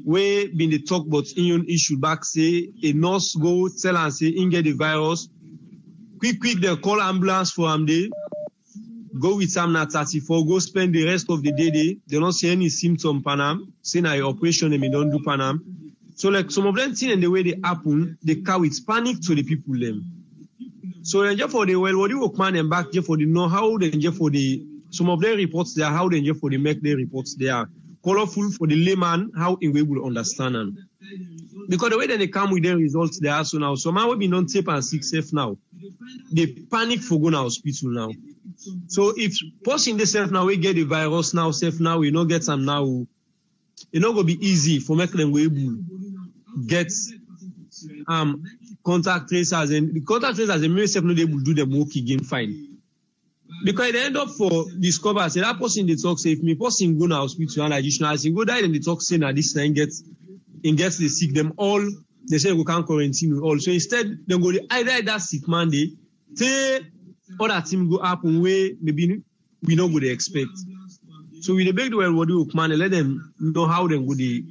Where been the talk about immune issue back say a nurse go tell and say in get the virus quick they call ambulance for them they go with some na 34 go spend the rest of the day they don't see any symptom panam say na operation they don't do panam so like some of them things and the way they happen they carry with panic to the people them so then just for the well what you workman and back just for the know how then just for the some of their reports there how then just for the make their reports there colorful for the layman, how in we will understand them. Because the way that they come with their results, they are so now. So man will be non tape and sick safe now. They panic for going to hospital now. So if person themselves now we get the virus now, safe now, we don't get some now, it's not gonna be easy for make them able get contact tracers and the contact tracers they may not able to do them work again fine. Because they end up for discover say that person they talk say if me person go to hospital and additional as go die then they talk say that this thing gets the sick them all they say we can't quarantine all so instead they go either that sick man they say other team go happen where maybe we not go they expect so we beg the well do man and let them know how they go they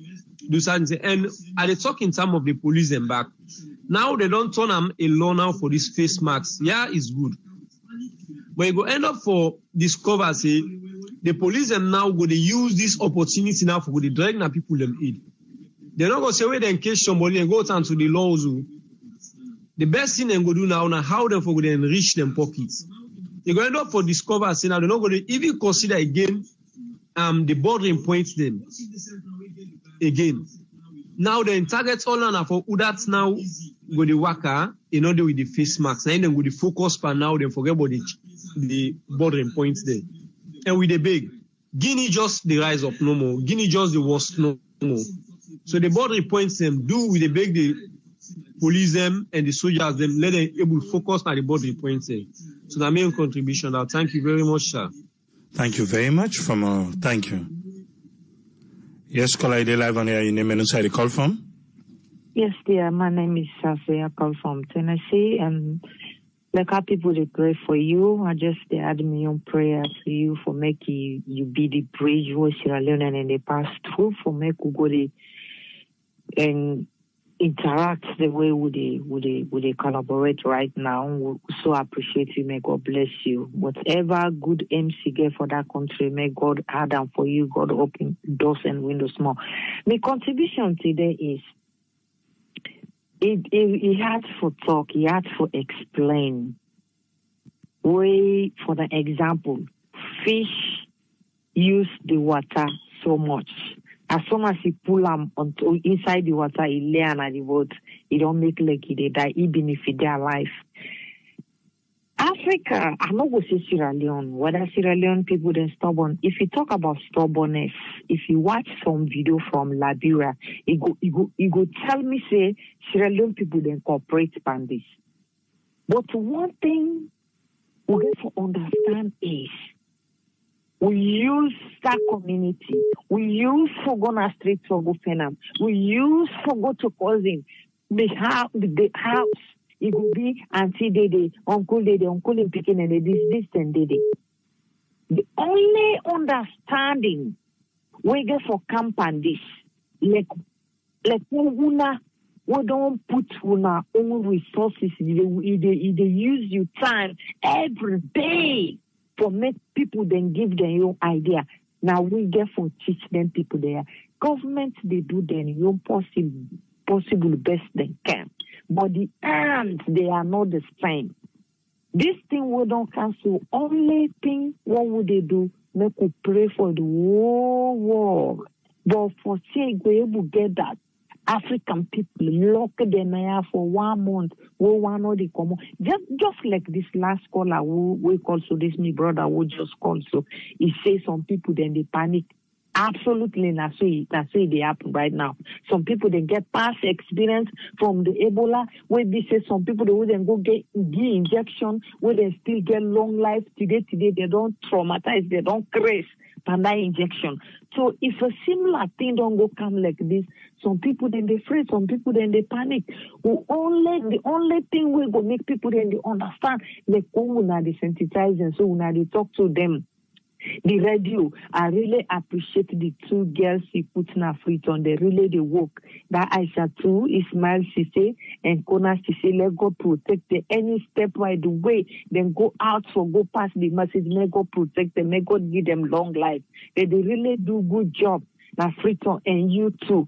do something and at the talk in terms of the police and back Now they don't turn them a law now for this face masks. Yeah, it's good. But you go end up for discover, say, the police them now go to use this opportunity now for the drag na people them aid. They're not going to say, wait, in case somebody and go down to the laws. The best thing they go do now how they for enrich them pockets. They're going to end up for discover, say, now they're not going to even consider again the bordering points them again. Now they target all now for who that's now go the worker in order with the face masks. Now then go the focus for now, then forget about the bordering points there. And with the big, Guinea just the rise up no more. Guinea just the worst no more. So the bordering points them do with the big the police them and the soldiers them let them able to focus on the bordering points there. So the main contribution. Now thank you very much, sir. Thank you very much thank you. Yes, caller, ID live on here. Your name and inside the call from? Yes, dear. My name is Safi. I call from Tennessee. And like how people they pray for you, I just they add me on prayer to you for making you be the bridge with Sierra Leone and they pass through for make you go and interact the way they collaborate right now. We so appreciate you. May God bless you. Whatever good aims you get for that country, may God add them for you. God open doors and windows more. My contribution today is he had for talk, he had for explain. Way for the example, fish use the water so much. As soon as he pull them inside the water, he lay on the boat. He don't make like they die, even if they are alive. Africa, I'm not going to say Sierra Leone. Whether Sierra Leone people then stubborn. If you talk about stubbornness, if you watch some video from Liberia, it go tell me say Sierra Leone people then cooperate on this. But one thing we get to understand is we use that community. We use for go na street for go fenam. We use for go to cousin. The house. It could be auntie Dede, uncle in picking and this and Dede. The only understanding we get for camp and this, like we don't put our own resources. They use your time every day for make people then give them your idea. Now we get for teach them people there. Government they do then your possible best they can. But the ends they are not the same. This thing we don't cancel. Only thing what would they do? Make we pray for the whole world. But for say we able to get that African people lock them here for 1 month. We want all the common. Just like this last caller we call so this my brother who just called so he say some people then they panic. Absolutely, that's what they happen right now. Some people they get past experience from the Ebola. Where they say some people they wouldn't go get injection. Where they still get long life today they don't traumatize, they don't crash from that injection. So if a similar thing don't go come like this, some people then they afraid, some people then they panic. The only thing we go make people then they understand like when we desensitize and so when they talk to them. The radio, I really appreciate the two girls he put in her feet on. They really they work. That Aisha too, Ismail Sise and Kona Sise, let God protect them. Any step right the way, then go out for go past the message. May God protect them. May God give them long life. They really do good job. Now Freeton and you too.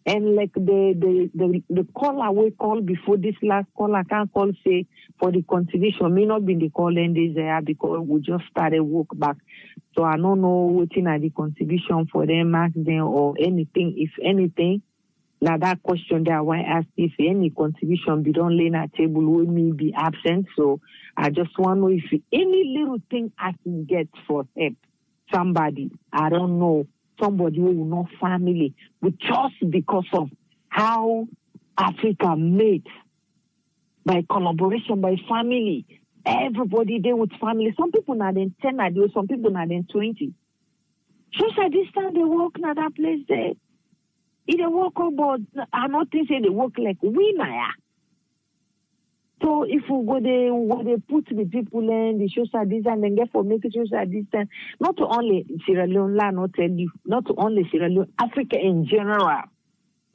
And like the caller we call before this last call, I can't call say for the contribution may not be the call end days there because we just started work back. So I don't know waiting at the contribution for them, ask them or anything. If anything, now that question there I want to ask if any contribution be done lay at table will me be absent. So I just want to know if any little thing I can get for help somebody. I don't know. Somebody who will not family, but just because of how Africa made by collaboration, by family, everybody there with family. Some people now then 10 a day, some people now then 20. Just at this time they work now that place there. If they work about, I'm not saying they work like we now. So if we go they put the people in the social distance and then get for make it social distance, not only Sierra Leone, not only Sierra Leone, Africa in general.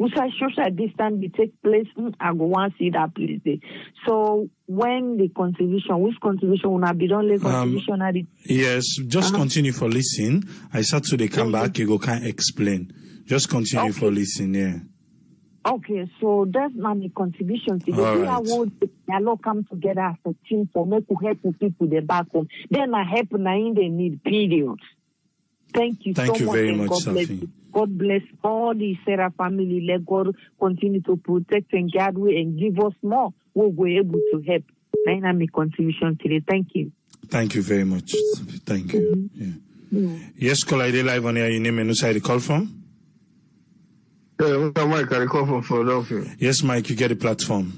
we say social distance will take place. I go want see that place there. So when the contribution, which contribution will not be done? Like contribution yes, just continue for listening. I start to come back. You go can't explain. Just continue for listening. Yeah. Okay, so that's my contribution today. We all come together as a team for make to help people they back home. Then I help now in the need period. Thank you so much. Thank you very much, Sophie. God bless all the Sarah family. Let God continue to protect and guard we and give us more. We'll be able to help. That's my contribution today. Thank you. Thank you very much. Thank you. Yes, caller, I live on here. Your name and who side you call from? Yeah, Mike, I call from Philadelphia. Yes, Mike, you get a platform.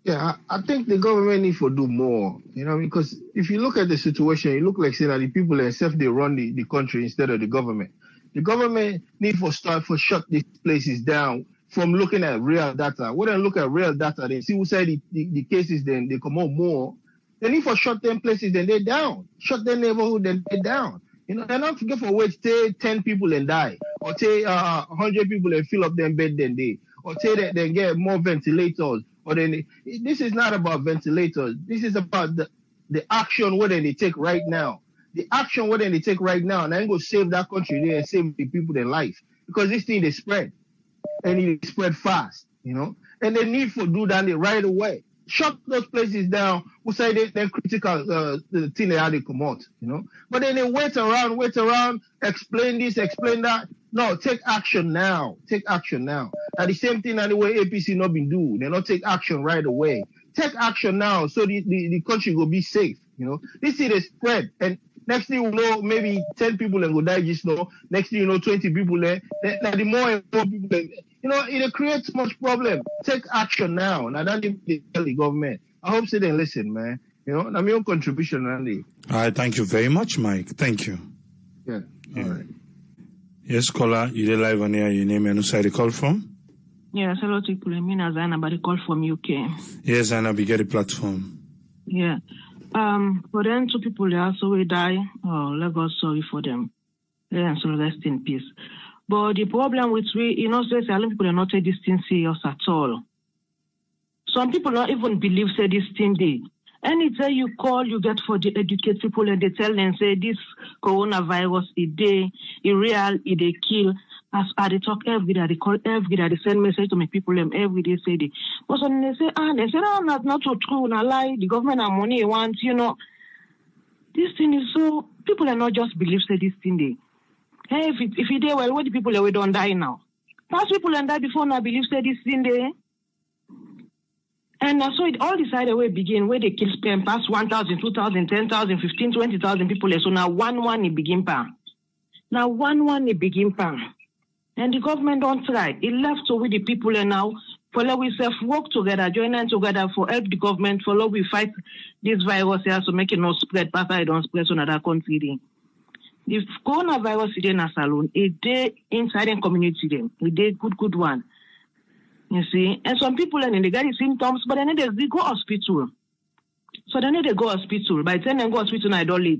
Yeah, I think the government needs to do more, because if you look at the situation, it looks like saying that the people themselves, they run the country instead of the government. The government needs to shut these places down from looking at real data. When they look at real data, they see who said the cases, then they come out more. They need to shut them places, then they're down. Shut their neighborhood, then they're down. They're not forget for which say 10 people and die, or say 100 people and fill up their bed then they, or say that they get more ventilators, or then this is not about ventilators. This is about the action what they take right now. The action what they take right now, and then go save that country there and save the people their life, because this thing they spread, and it spread fast, and they need to do that right away. Shut those places down. We say they're critical the thing how they come out, But then they wait around, explain this, explain that. No, take action now. Take action now. And the same thing anyway APC not been do. They not take action right away. Take action now so the country will be safe. This thing is spread, and next thing you know, maybe 10 people and go die just now. Next thing you know, 20 people there. Now the more and more people there, it creates much problem. Take action now. Now don't tell the government. I hope they listen, man. Now my own contribution, Andy. All right, thank you very much, Mike. Thank you. Yeah. All right. Yes, caller, you're live on here. Your name and who side you call from? Yes, hello to people. I'm Zainab, but I call from UK. Yes, Zainab, you get a platform. Yeah. For them, 2 people they also will die. Oh, let God sorry for them. Yeah, so rest in peace. But the problem with a lot of people are not take this thing serious at all. Some people don't even believe say this thing day. Anytime you call, you get for the educate people and they tell them say this coronavirus it real, it kill. As they talk every day, they call every day, they send message to my people every day say they. But when they say no, that's not so true, not lie. The government have money wants, This thing is so people are not just believe say this thing day. Hey, if it did well, what the people we don't die now? Past people and die before now believe say this thing day. And so it all decided where it begin, where they kill spend past 1,000, 2,000, 10,000, 15, 20,000 people. So now one it begin pan. Now one it begin pan. And the government don't try. It left so with the people and now for let we self work together, join hands together for help the government, for we fight this virus here so make it not spread, past I don't spread to another country. The coronavirus is in a salon, it day inside the community them. We did good one. You see, and some people and they get the symptoms, but then they go hospital. So then they go hospital. By the time they go hospital, I don't live.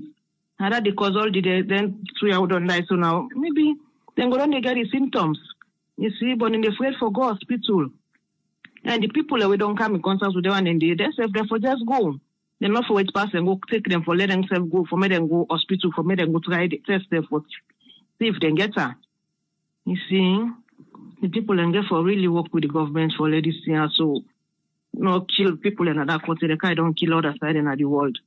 And that they cause all the then 3 hours don't die. So now maybe then go down they get the symptoms. You see, but then they're afraid for go hospital. And the people that we don't come in contact with them and then they self therefore just go. They not for wait pass and go take them for let themselves go, for me them go hospital, for me them go try the test them for see if they get her. You see? The people and therefore really work with the government for let this thing so kill people in another country. The guy don't kill other side in the world.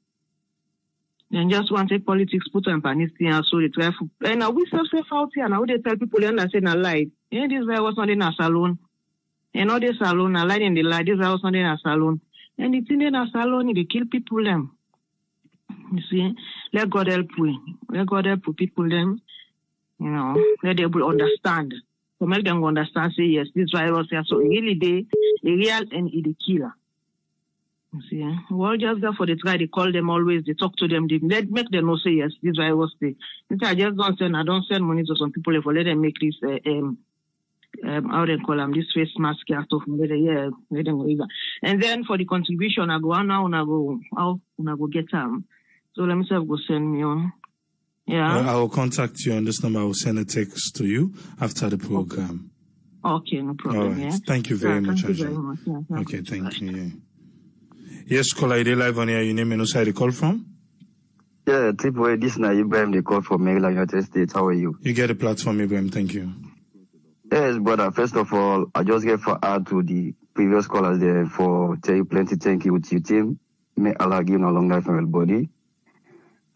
Then just want to take politics put on this thing so they try for and now we self out here now they tell people and I say na lie. This guy was not in a salon. And all this salon, a lie in the lie, this guy was not in a salon. And it's in a salon, they kill people them. You see, let God help we. Let God help people them. Let them understand. To make them understand, say yes, this virus is so really they real and it a killer. You see, well, just go for the try. They call them always. They talk to them. They make them know say yes, this virus. I just don't send. I don't send money to some people for let them make this how they call them this face mask and stuff. Let them go. And then for the contribution, I go now. I go get them. So let me say go send me on. Yeah. I will contact you on this number. I will send a text to you after the program. Okay, no problem. All right. Yeah. Thank you very much, Thank you Angel. very much. Yeah, Okay, thank you. Yeah. Yes, caller, you live on here. Your name and who side you call from? Yeah, Triple, this is Ibrahim, they call from Maryland, United States. How are you? You get a platform, Ibrahim. Thank you. Yes, brother. First of all, I just get for add to the previous callers there for tell you plenty thank you with your team. May Allah give you a long life and everybody.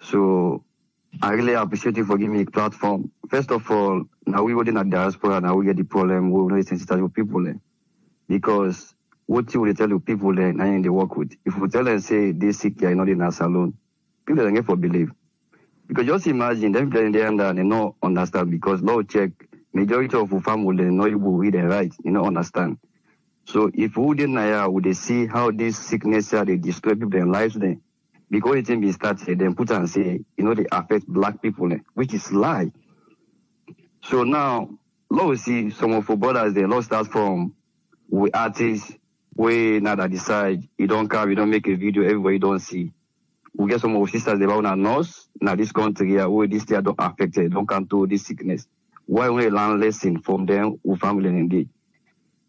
So I really appreciate you for giving me a platform. First of all, now we were in a diaspora, now we get the problem, we don't sensitize with people there. Because what you will tell you people there, now they work with. If we tell them, say, they sick, they're not in a salon, people don't get for believe. Because just imagine them playing there and they don't understand because law check, majority of the family, they know you will read and write, you don't understand. So if we didn't would they see how this sickness they destroy people their lives there? Because it can be started, then put and say, they affect black people, which is lie. So now, law see some of our brothers, they law start from we artists, we now that decide, you don't come, you don't make a video, everybody don't see. We get some of our sisters, they want a nurse, now this country here, where this year don't affect it, don't come to this sickness. Why we learn lesson from them, who family indeed.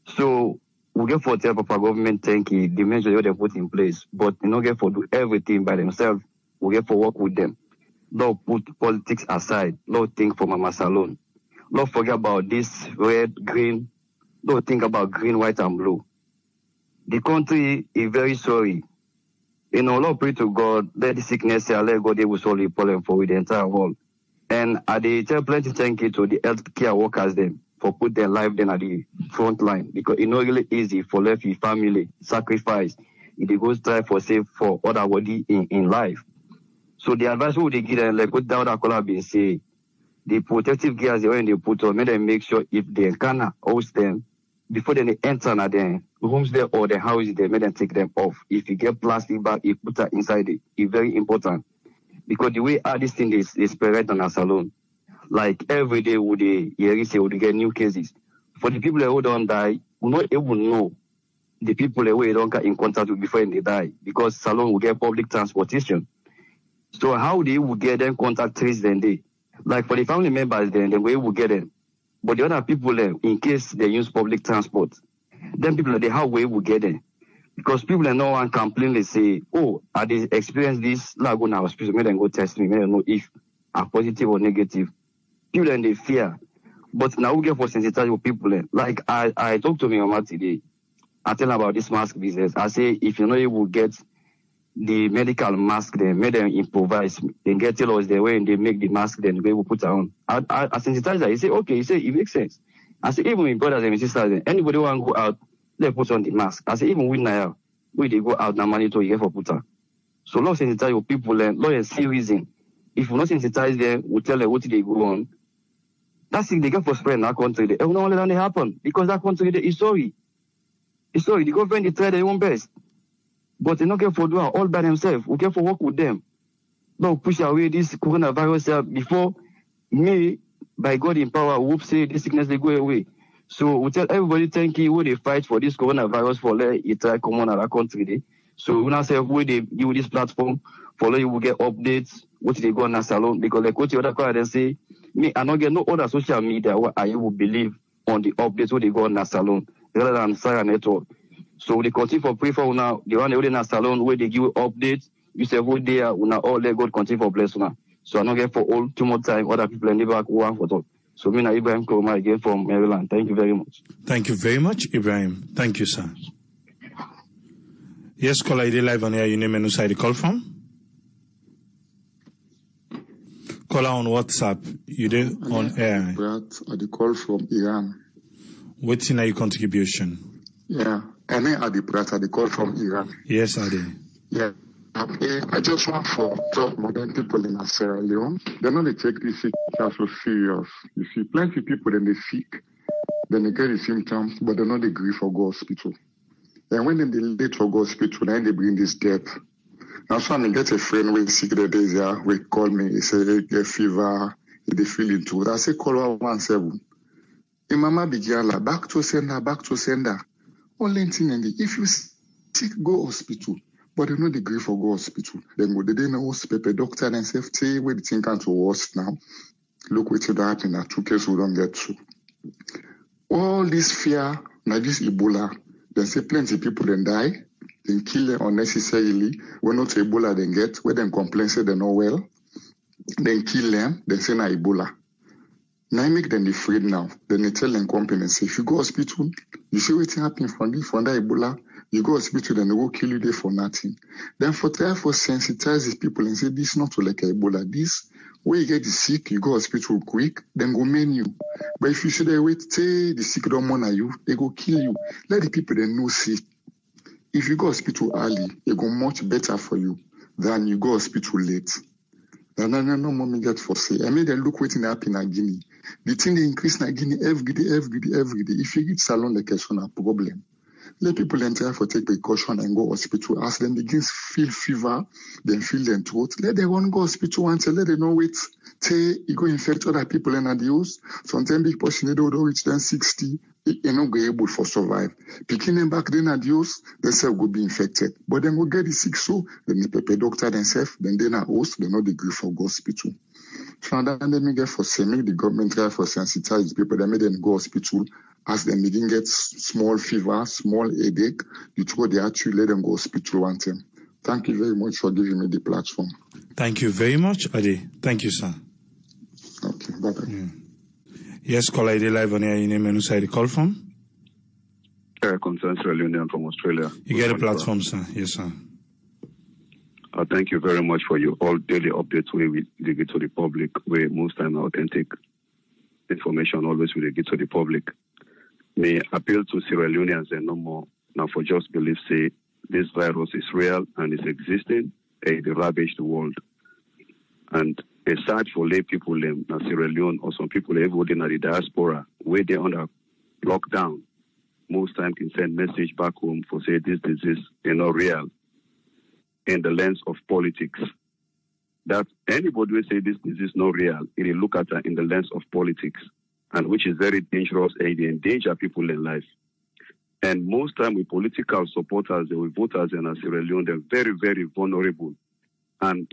So, we get for tell Papa government thank you, the measures they put in place, but you don't get for do everything by themselves. We get for work with them. Don't put politics aside. Don't think for Mama Salon. Don't forget about this red, green. Don't think about green, white, and blue. The country is very sorry. Lord pray to God, let the sickness here, let God will solve the problem for the entire world. And I tell plenty thank you to the healthcare workers them for put their life then at the front line because it's not really easy for left your family, sacrifice. If they go strive for safe for other body in life. So the advice we they give them, like what Dawda Kola been say, the protective gears when they put on, make them make sure if they can host them before they enter na their rooms there or the house there, make them take them off. If you get plastic bag, you put that inside it. It's very important. Because the way how this thing is spread on a salon, like every day would they get new cases. For the people who don't die, we not even know the people who don't get in contact with before they die because salon will get public transportation. So how they will get them contact trace then they like for the family members then the way we get them. But the other people in case they use public transport, then people they how way will get them. Because people no one can plainly say, oh, I did experience this, like go now hospital, make them go test me, make them know if I'm positive or negative. People and they fear. But now we get for sensitize with people. Like I talked to my mama today. I tell her about this mask business. I say if you know you will get the medical mask, they make them improvise. They get tell us the way they make the mask, then we will put it on. I sensitize her. He say, okay, he say it makes sense. I say even my brothers and my sisters, anybody want to go out, they put on the mask. I say even we now, we they go out now money to get for put on. So law sensitize your people, law see reason. If we not sensitize them, we tell them what they go on. That's it they get for spread in that country. They will not let that happen because that country is sorry. It's sorry. The government they try their own best. But they not get for do it all by themselves. We get for work with them. Don't push away this coronavirus before me, by God in power, we say this sickness they go away. So we tell everybody thank you when they fight for this coronavirus for let it try come on our country. So we now say when they give this platform for let you will get updates, what they go on a salon because like what the other call and say, me I not get no other social media where I will believe on the updates when they go on a salon rather than Sarah Network. So they continue for pray for now. The one in a salon where they give updates. You say who they are, now all let God continue for bless now. So I don't get for all too much time. Other people never one for talk. So me na Ibrahim Koroma again from Maryland. Thank you very much. Thank you very much, Ibrahim. Thank you, sir. Yes, caller ID live on air. Your name and who side you call from? Caller on WhatsApp. You there on air? Brad, I call from Iran. What's in your contribution? Yeah, and I the call from Iran. Yes, I did. Yeah. I just want for talk modern people in Sierra Leone. They're not they take this sick so serious. You see, plenty of people then they sick, then they get the symptoms, but they're not they grieve for go hospital. And when they late for go hospital, then they bring this death. Now so I get a friend with sick the days here, we call me, he say they get fever, they feeling too. I say call 117. And mama began like back to sender. Only thing and if you sick go hospital. But they know the grief for go hospital. Then go they know hospital doctor and safety where the thing can't worse now. Look what should happen. That 2 cases we don't get to. All this fear, now this Ebola, they say plenty people then die, then kill them unnecessarily. When not Ebola then get, where them complain say they're not well, then kill them, then say na Ebola. Now make them afraid now. Then they tell them companies, say, if you go hospital, you see what's happening from that Ebola, you go hospital, then they will kill you there for nothing. Then try for sensitize these people and say, this is not like Ebola. This, where you get the sick, you go hospital quick, then go menu. But if you should wait, say the sick don't monitor you, they go kill you. Let the people then know, see, if you go hospital early, it go much better for you than you go hospital late. No more me get for say. I made them look waiting happen in Guinea. The thing they increase in Guinea every day. If you get salon like it's a problem. Let people enter for take precaution and go hospital. As them begins feel fever, then feel their throat. Let them one go hospital until let them know wait till you go infect other people in the house. Sometimes big person they don't reach then 60. You're not going able for survive. Picking them back then at the house, they say will be infected. But then will get the sick so then the pepper doctor themselves, then they not host, they not degree for go hospital. So now then they get for say make the government try for sensitize people, they make them go hospital. As them begin get small fever, small headache, you throw the actually let them go hospital one time. Thank you very much for giving me the platform. Thank you very much, Ade. Thank you, sir. Okay, bye-bye. Yes, caller, ID live on air. Your name and who side the call from? Concerns Leone from Australia. You get a platform, sir. Yes, sir. Thank you very much for your all daily updates where we give to the public, where most time authentic information always we give to the public. May appeal to Sierra Leoneans and no more now for just believe say this virus is real and is existing and it ravaged the world. And aside for lay people in Sierra Leone or some people everywhere in the diaspora where they under lockdown, most time can send message back home for say this disease is not real in the lens of politics. That anybody will say this disease is not real, it will look at it in the lens of politics, and which is very dangerous and they endanger people in life. And most time with political supporters, with voters in Sierra Leone, they're very, very vulnerable. And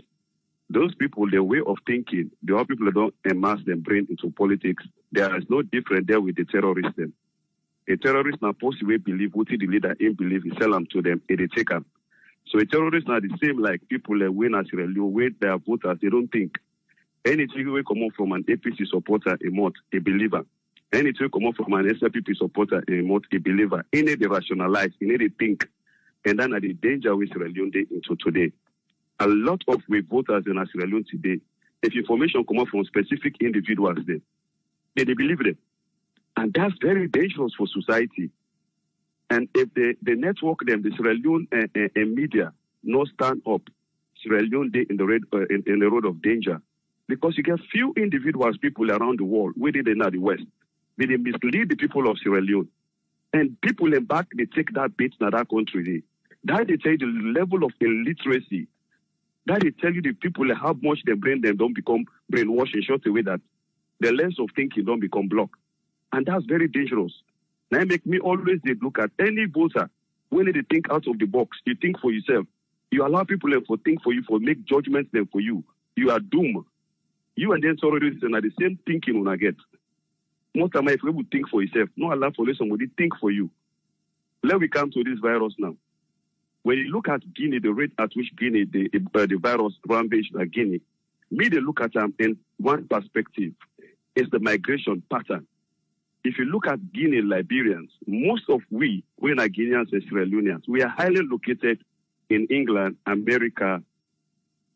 those people, their way of thinking, the other people that don't immerse their brain into politics, there is no different there with the terrorists. Them. A terrorist now possibly believe what the leader in believe, he sell them to them, and they take them. So a terrorist now the same like people that win Sierra Leone, where they are voters, they don't think. Anything will come out from an APC supporter, a believer. Anything will come out from an SLPP supporter, a believer. In it, they rationalize, in it, they think. And then at the danger with Sierra Leone into today. A lot of we voters in Sierra Leone today, if information come out from specific individuals, they believe them. And that's very dangerous for society. And if the network them, the Sierra Leone media, not stand up, Sierra Leone in the road of danger. Because you get few individuals, people around the world, whether they're not the West, they mislead the people of Sierra Leone. And people in back, they take that bait in that country. That they tell you the level of illiteracy. That they tell you the people how much their brain them don't become brainwashed in such a way that the lens of thinking don't become blocked. And that's very dangerous. Now make me always they look at any voter, when they think out of the box, you think for yourself. You allow people to think for you, for make judgments them for you. You are doomed. You and then terrorists are the same thinking when I get. Most time if you would think for yourself, not allow for somebody think for you. Let me come to this virus now. When you look at Guinea, the rate at which Guinea, the virus rampaged at Guinea, me they look at them in one perspective, is the migration pattern. If you look at Guinea Liberians, most of we are Guineans and Sierra Leoneans. We are highly located in England, America,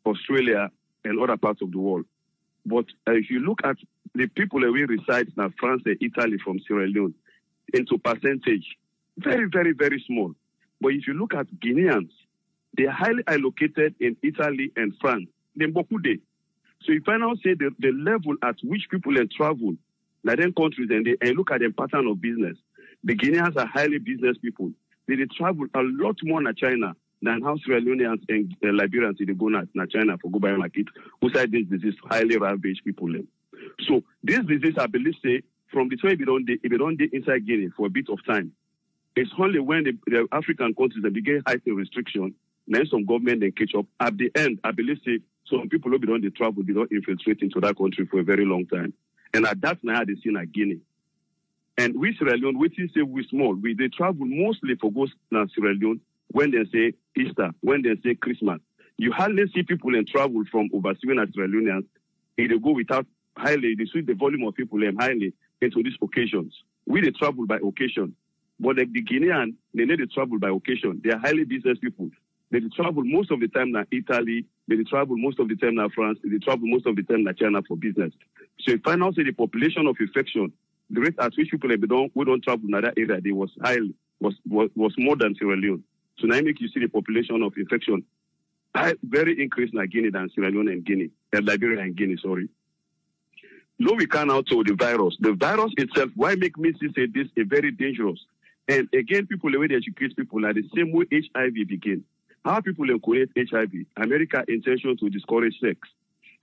Australia, and other parts of the world. But if you look at the people that we reside in France and Italy from Sierra Leone, into percentage, very, very, very small. But if you look at Guineans, they are highly allocated in Italy and France. Then beaucoup de. So if I now say the level at which people travel, in then countries, and look at the pattern of business, the Guineans are highly business people. They travel a lot more in China than how Sierra Leoneans and Liberians they go to China for go buy market. Outside this disease, highly ravaged people. So this disease, I believe, say from the time if you don't inside Guinea for a bit of time, it's only when the African countries they begin hiking restriction, then some government then catch up. At the end, I believe, say some people who don't travel, they don't infiltrate into that country for a very long time. And at that now, they see in Guinea. And we Sierra Leone, we say we small. They travel mostly for go to Sierra Leone when they say Easter, when they say Christmas. You hardly see people and travel from overseas and Sierra Leoneans. They go without highly, they see the volume of people highly into these occasions. We they travel by occasion. But like the Guinean, they need to travel by occasion. They are highly business people. They travel most of the time to Italy. They travel most of the time to France. They travel most of the time to China for business. So you find out the population of infection, the rate at which people we don't travel in that area, they was more than Sierra Leone. So now make you see the population of infection very increased in Guinea than Sierra Leone and Guinea, and Liberia and Guinea, sorry. No, we can also the virus. The virus itself, why make me say this is very dangerous? And again, people, the way they educate people are the same way HIV began. How people create HIV, America intention to discourage sex.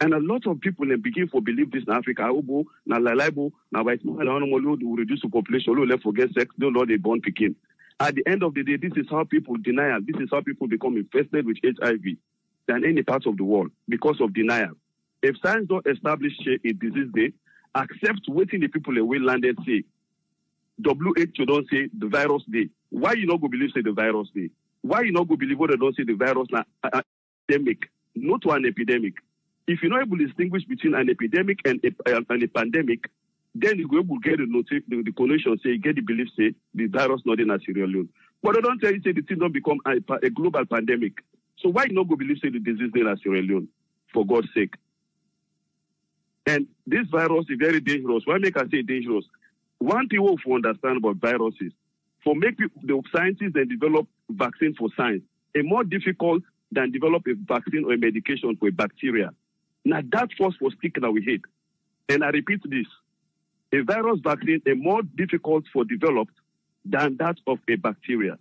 And a lot of people begin to believe this in Africa. Will reduce the population, will forget sex, don't know they born picking. At the end of the day, this is how people denial. This is how people become infested with HIV than any part of the world because of denial. If science don't establish a disease day, accept waiting the people away landed say, WHO don't say the virus day. Why you not go believe say the virus day? Why you not go believe what they don't say the virus na epidemic, not to an epidemic? If you're not able to distinguish between an epidemic and a pandemic, then you will get the connection, say, get the belief, say, the virus not in a Sierra Leone. But I don't tell you, say, the thing don't become a global pandemic. So why you not go believe, say, the disease in a Sierra Leone? For God's sake. And this virus is very dangerous. Why make I say dangerous? One thing we will understand about viruses, for make people, the scientists that develop vaccine for science, it's more difficult than develop a vaccine or a medication for a bacteria. Now that force for stick that we hate. And I repeat this, a virus vaccine is more difficult for developed than that of a bacteria.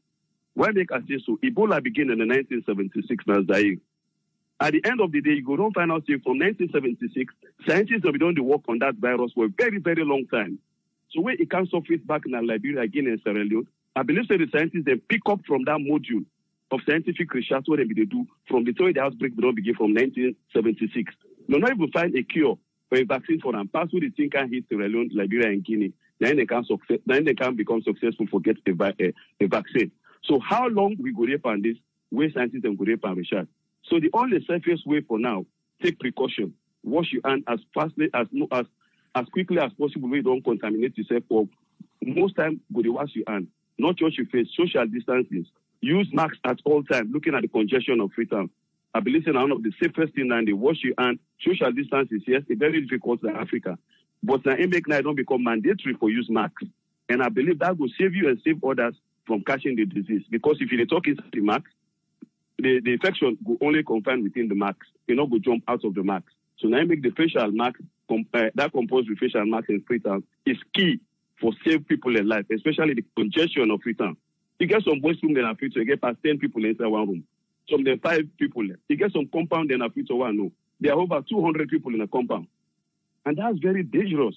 Why make I say so? Ebola began in the 1976 in Zaire. At the end of the day, you go don't find out, say, from 1976, scientists have been doing the work on that virus for a very, very long time. So when it comes surface back in Liberia, again in Sierra Leone, I believe that the scientists they pick up from that module of scientific research what they do from the time the outbreak don't begin from 1976. They'll not even find a cure for a vaccine for them. Pass with the thing can hit Sierra Leone, Liberia, and Guinea. Then they can become successful for get a vaccine. So how long we go there on this? Where scientists and go there on research? So the only safest way for now, take precaution. Wash your hand as fastly as quickly as possible. We don't contaminate yourself. Or most time, go to wash your hand. Not touch your face. Social distancing. Use masks at all times. Looking at the congestion of freedom. I believe it's one of the safest things. And they wash your hand. Social distancing. Yes, it's very difficult in Africa, but the MBK don't become mandatory for use masks. And I believe that will save you and save others from catching the disease. Because if you talk inside the mask, the infection will only confine within the mask. You not go jump out of the mask. So now make the facial mask, that composed with facial mask and free time is key for save people in life, especially the congestion of free time. You get some boys room, then are free to get past 10 people inside one room. Some there 5 people. You get some compound, then are free to one. No, there are over 200 people in a compound. And that's very dangerous.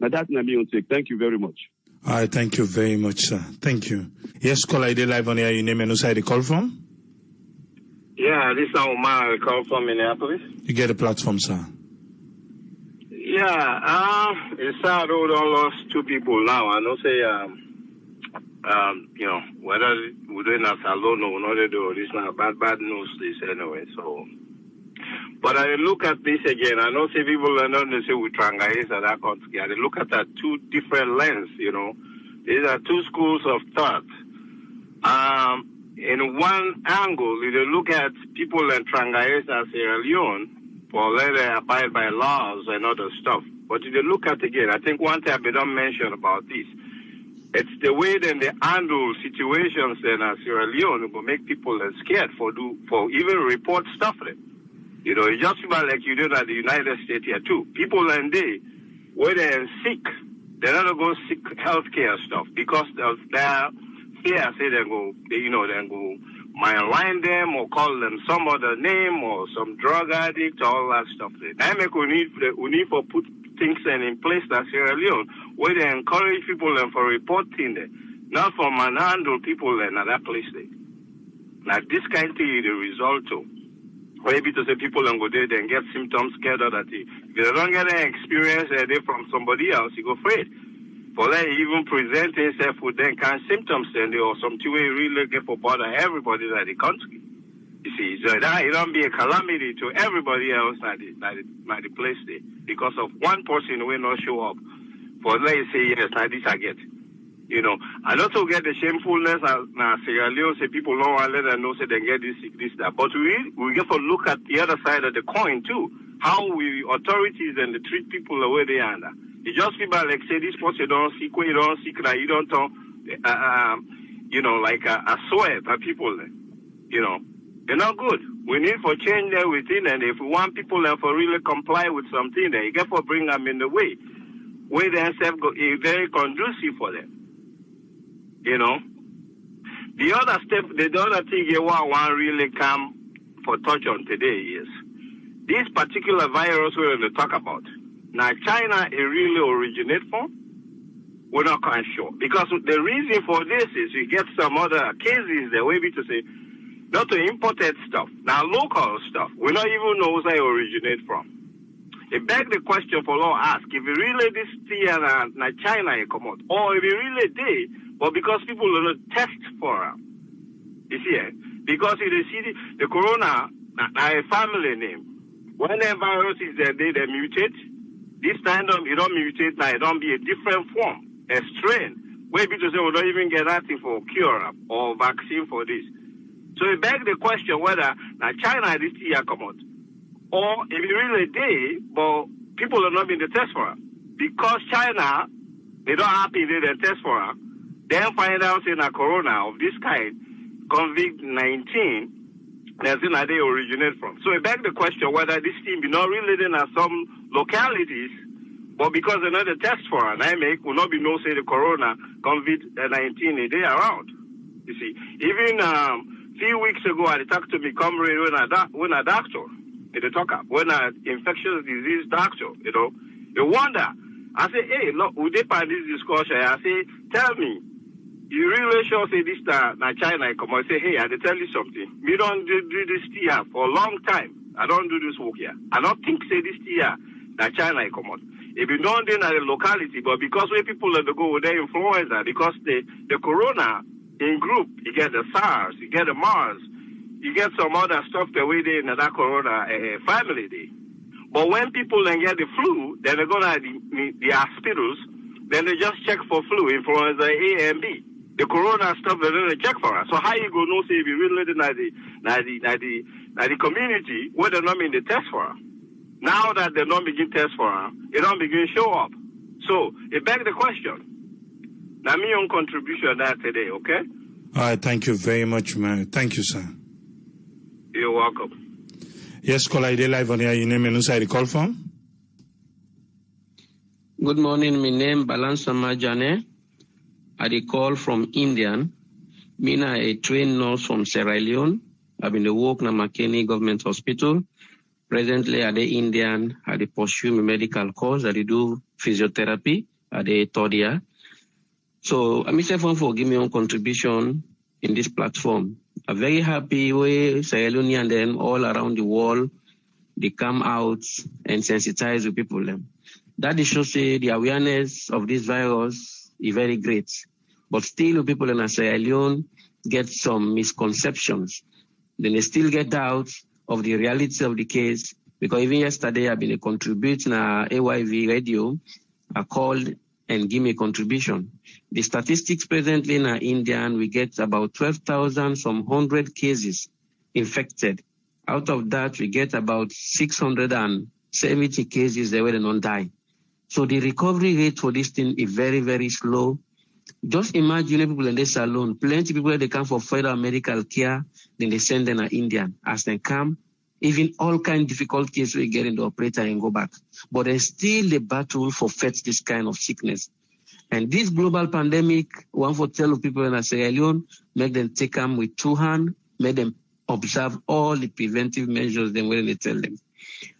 Now that's my main take. Thank you very much. All right, thank you very much, sir. Thank you. Yes, caller, ID live on air. Your name and who side you call from? Yeah, this is Omar. I call from Minneapolis. You get a platform, sir. Yeah, it's sad we don't lost 2 people now. I know say, whether we're doing that alone or not, it's not bad news this anyway. So, but I look at this again. I know say people are not say we triangulate that country. They look at that 2 different lenses. These are 2 schools of thought. In one angle, if you look at people in Trangaesa, Sierra Leone, for let they abide by laws and other stuff. But if you look at again, I think one thing I don't mention about this, it's the way that they handle situations in Sierra Leone will make people scared for even report stuff. It's just about like you do at the United States here too. People and they, where they're sick, they're not going to seek healthcare stuff because they're here. Say they go malign them or call them some other name or some drug addict, all that stuff. I make we need for put things in place that Sierra Leone where they encourage people and for reporting them, not for manhandle people in that place. Like this kind of thing is the result of. Maybe to say people and go there and get symptoms scared of that. If they don't get an experience from somebody else, you go afraid. For like even present himself with them kind of symptoms and or something we really get for bother everybody in the country. You see, so that it don't be a calamity to everybody else at the place there because of one person will not show up. For let's say yes, like this I get. You know, and also get the shamefulness now Sierra Leone say people don't want to let them know say they get this, that. But we get to look at the other side of the coin too. How we authorities and they treat people the way they are under. It just people like say this person don't seek where you don't seek that you don't you know, like a swear by people, you know. They're not good. We need for change there within, and if we want people to really comply with something, then you get to bring them in the way where they themselves is very conducive for them. You know, the other step, the other thing you want really come for touch on today is this particular virus we're going to talk about. Now, China, it really originate from? We're not quite sure. Because the reason for this is we get some other cases that way to say, not to imported stuff. Now, local stuff, we don't even know where it originate from. It begs the question for law ask, if it really this thing na China come out, or if it really did, but because people don't test for it. You see, because you see the corona, a family name. When the virus is there, they mutate. This time it don't mutate now, it don't be a different form, a strain. Where people say we don't even get nothing for cure or vaccine for this. So it begs the question whether now China this year come out. Or if it really did, but people are not being the test for it. Because China, they don't happy they didn't test for it. Then find out in a corona of this kind, COVID-19, that's in they originate from. So it begs the question whether this thing be not really in some localities, but because they're not a test for it, will not be no say the corona, COVID-19 they around. You see, even few weeks ago, I talked to me comrade when a doctor. They talk up when an infectious disease doctor, you know, you wonder. I say, hey, look, we did find this discussion. I say, tell me, you really sure say this na China come? I say, hey, I tell you something. We don't do this here for a long time. I don't do this work here. I don't think say this here na China come out. If you don't do in the locality, but because when people let go with their influenza, because the corona in group, you get the SARS, you get the MERS. You get some other stuff the way they in that corona family day. But when people then get the flu, then they go to the hospitals, then they just check for flu, influenza A and B. The corona stuff they don't check for us. So how you go no say if you really the community where they not mean the test for her. Now that they don't begin test for her, it don't begin show up. So it begs the question. Now me own contribution that today, okay? All right, thank you very much, man. Thank you, sir. You're welcome. Yes, caller, they live on here. Your name and who call from? Good morning. My name Balansa Majane. I call from Indian. Mina a trained nurse from Sierra Leone. I've been the work na Makeni Government Hospital. Presently at the Indian, I pursue my medical course. I do physiotherapy at the third year. So I'm for giving me own contribution in this platform. I'm very happy with Sierra Leone and then all around the world, they come out and sensitize the people. That is shows the awareness of this virus is very great. But still people in Sierra Leone get some misconceptions. Then they still get doubts of the reality of the case. Because even yesterday I've been contributing AYV radio. I called and give me a contribution. The statistics presently in India, we get about 12,000, some 100 cases infected. Out of that, we get about 670 cases that will not die. So the recovery rate for this thing is very, very slow. Just imagine people in this alone, plenty of people, they come for further medical care, then they send them to India. As they come, even all kind of difficult cases we get in the operator and go back. But there's still the battle for fight this kind of sickness. And this global pandemic, one for tell people in Sierra Leone, make them take them with two hands, make them observe all the preventive measures then when they tell them.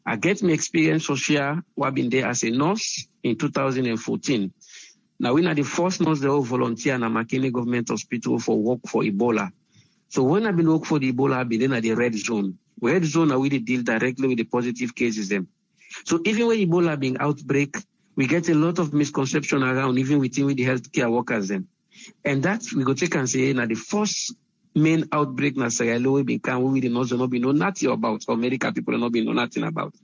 I get my experience for share, I've been there as a nurse in 2014. Now we are the first nurse that will volunteer in a Makeni Government Hospital for work for Ebola. So when I've been working for the Ebola, I've been in the red zone. Red zone, I really deal directly with the positive cases them. So even when Ebola being outbreak, we get a lot of misconception around, even within with the healthcare workers then. And that we go take and say, now the first main outbreak na Sierra Leone we did not know nothing about, or medical people not know nothing about.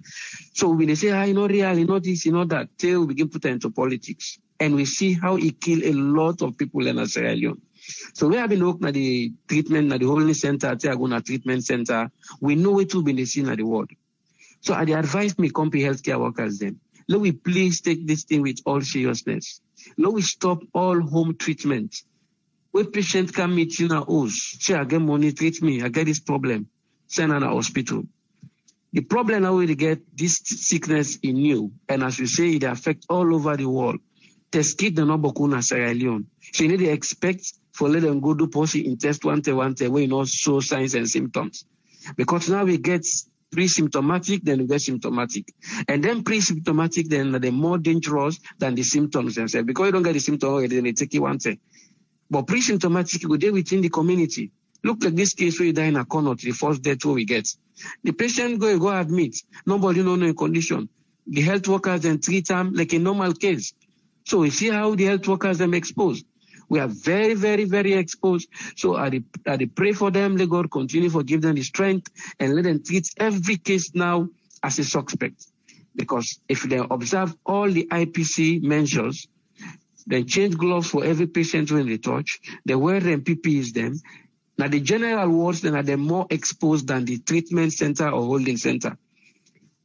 So when they say, you know real, you know this, you know that, till we begin put into politics. And we see how it killed a lot of people in Sierra Leone. So we have been looking at the treatment at the holding center, Tiaguna treatment center. We know it will be the scene at the world. So I advise me, company healthcare workers then, let we please take this thing with all seriousness. Let we stop all home treatment. When patient come meet you now, say I get money, treat me, I get this problem, send her to hospital. The problem now we get this sickness in you, and as we say, it affects all over the world. Test kit the number kuna Sierra Leone. So you need to expect for let them go do policy in test one where you know show signs and symptoms. Because now we get pre-symptomatic, then we get symptomatic. And then pre-symptomatic, then they're more dangerous than the symptoms themselves. Because you don't get the symptoms, then they take you one thing. But pre-symptomatic, you go there within the community. Look like this case where you die in a corner, the first death where we get. The patient go admit. Nobody know no condition. The health workers then treat them like a normal case. So we see how the health workers them exposed. We are very, very, very exposed. So I pray for them. Let God continue to give them the strength and let them treat every case now as a suspect. Because if they observe all the IPC measures, they change gloves for every patient when they touch, they wear them PPEs them. Now the general wards then are they more exposed than the treatment center or holding center.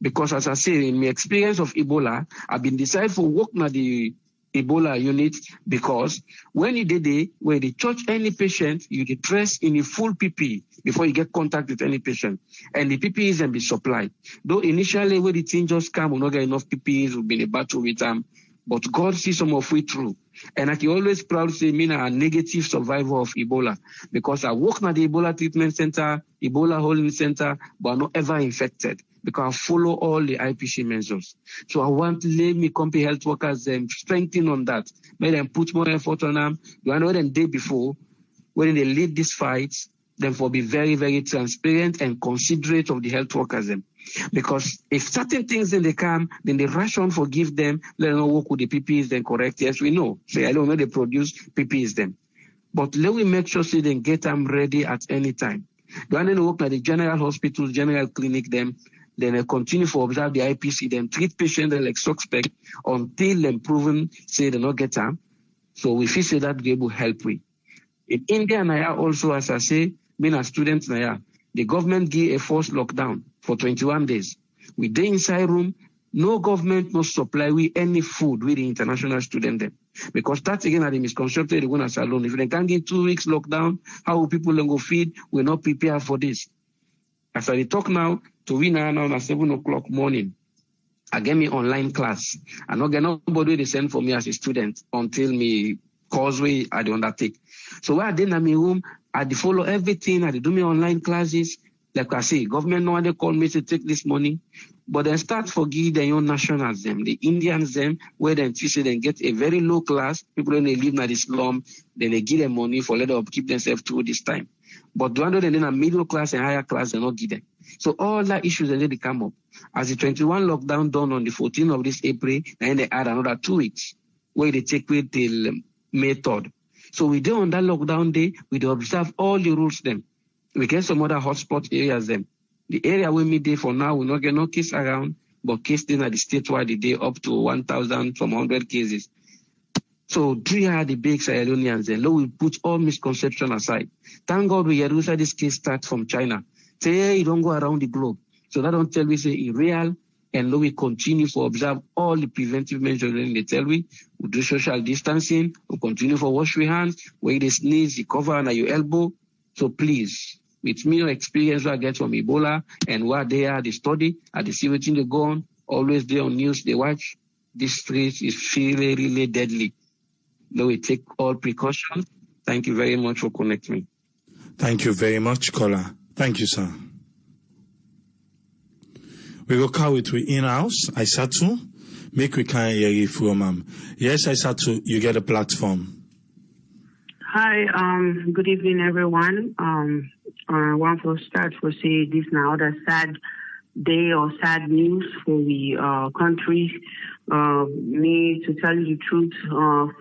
Because as I say, in my experience of Ebola, I've been decided for work na the Ebola unit because when you did it, when they touch any patient, you dress in a full PPE before you get contact with any patient. And the PPEs can be supplied. Though initially when the thing just come, we not get enough PPEs, we've been in a battle with them. But God sees some of it through. And I can always proud say, me a negative survivor of Ebola because I work at the Ebola treatment center, Ebola holding center, but I'm not ever infected because I follow all the IPC measures. So I want to let me company health workers strengthen on that, make them put more effort on them. Do I know them day before when they lead these fights, then for be very, very transparent and considerate of the health workers. Because if certain things then they come, then they rush on forgive them, let them work with the PPEs then correct. Yes, we know. So I don't know they produce PPEs then. But let we make sure so they get them ready at any time. Do I know work at the general hospital, general clinic them, then they continue to observe the IPC, then treat patients like suspect until them proven say they not get them. So we feel say that they will help we. In India, Naya also, as I say, being a student, Naya, the government gave a forced lockdown for 21 days. We dey inside room, no government no supply we any food with the international student them. Because that's again at the misconception they go as alone. If they can't get 2 weeks lockdown, how will people then go feed? We're not prepared for this. As I talk now, to we now at 7 o'clock morning, I get me online class. I not get nobody they send for me as a student until me causeway I the undertake. So where I did in my room, I follow everything, I do me online classes. Like I say, government no one they call me to take this money, but then start forgive their own nationals them, the Indians them, where then teach them get a very low class, people when they live in the slum, then they give them money for let them keep themselves through this time. But the one that then a middle class and higher class, they not give them. So all that issues then they come up. As the 21 lockdown done on the 14th of this April, then they add another 2 weeks, where they take it till May 3rd. So we do on that lockdown day, we do observe all the rules them. We get some other hotspot areas them. The area we meet there for now, we not get no case around, but case then at the statewide the day up to 1,000 from 100 cases. So three are the big Sierra Leoneans and we put all misconception aside. Thank God we had this case start from China. Say hey, you don't go around the globe. So that don't tell we say it's real and we continue to observe all the preventive measures in the tell we do social distancing, we continue to wash your hands, where they sneeze, you cover under your elbow. So please, with me experience I get from Ebola and what they are, the study, and the see what they go on, always there on news, they watch. This street is really, really deadly. Though we take all precautions. Thank you very much for connecting me. Thank you very much, caller. Thank you, sir. We go call it with in-house, Aisatu. Make we can hear you from Yes, Aisatu, you get a platform. Hi, good evening, everyone. I want to start to say this now, the sad day or sad news for the country Me, to tell you the truth,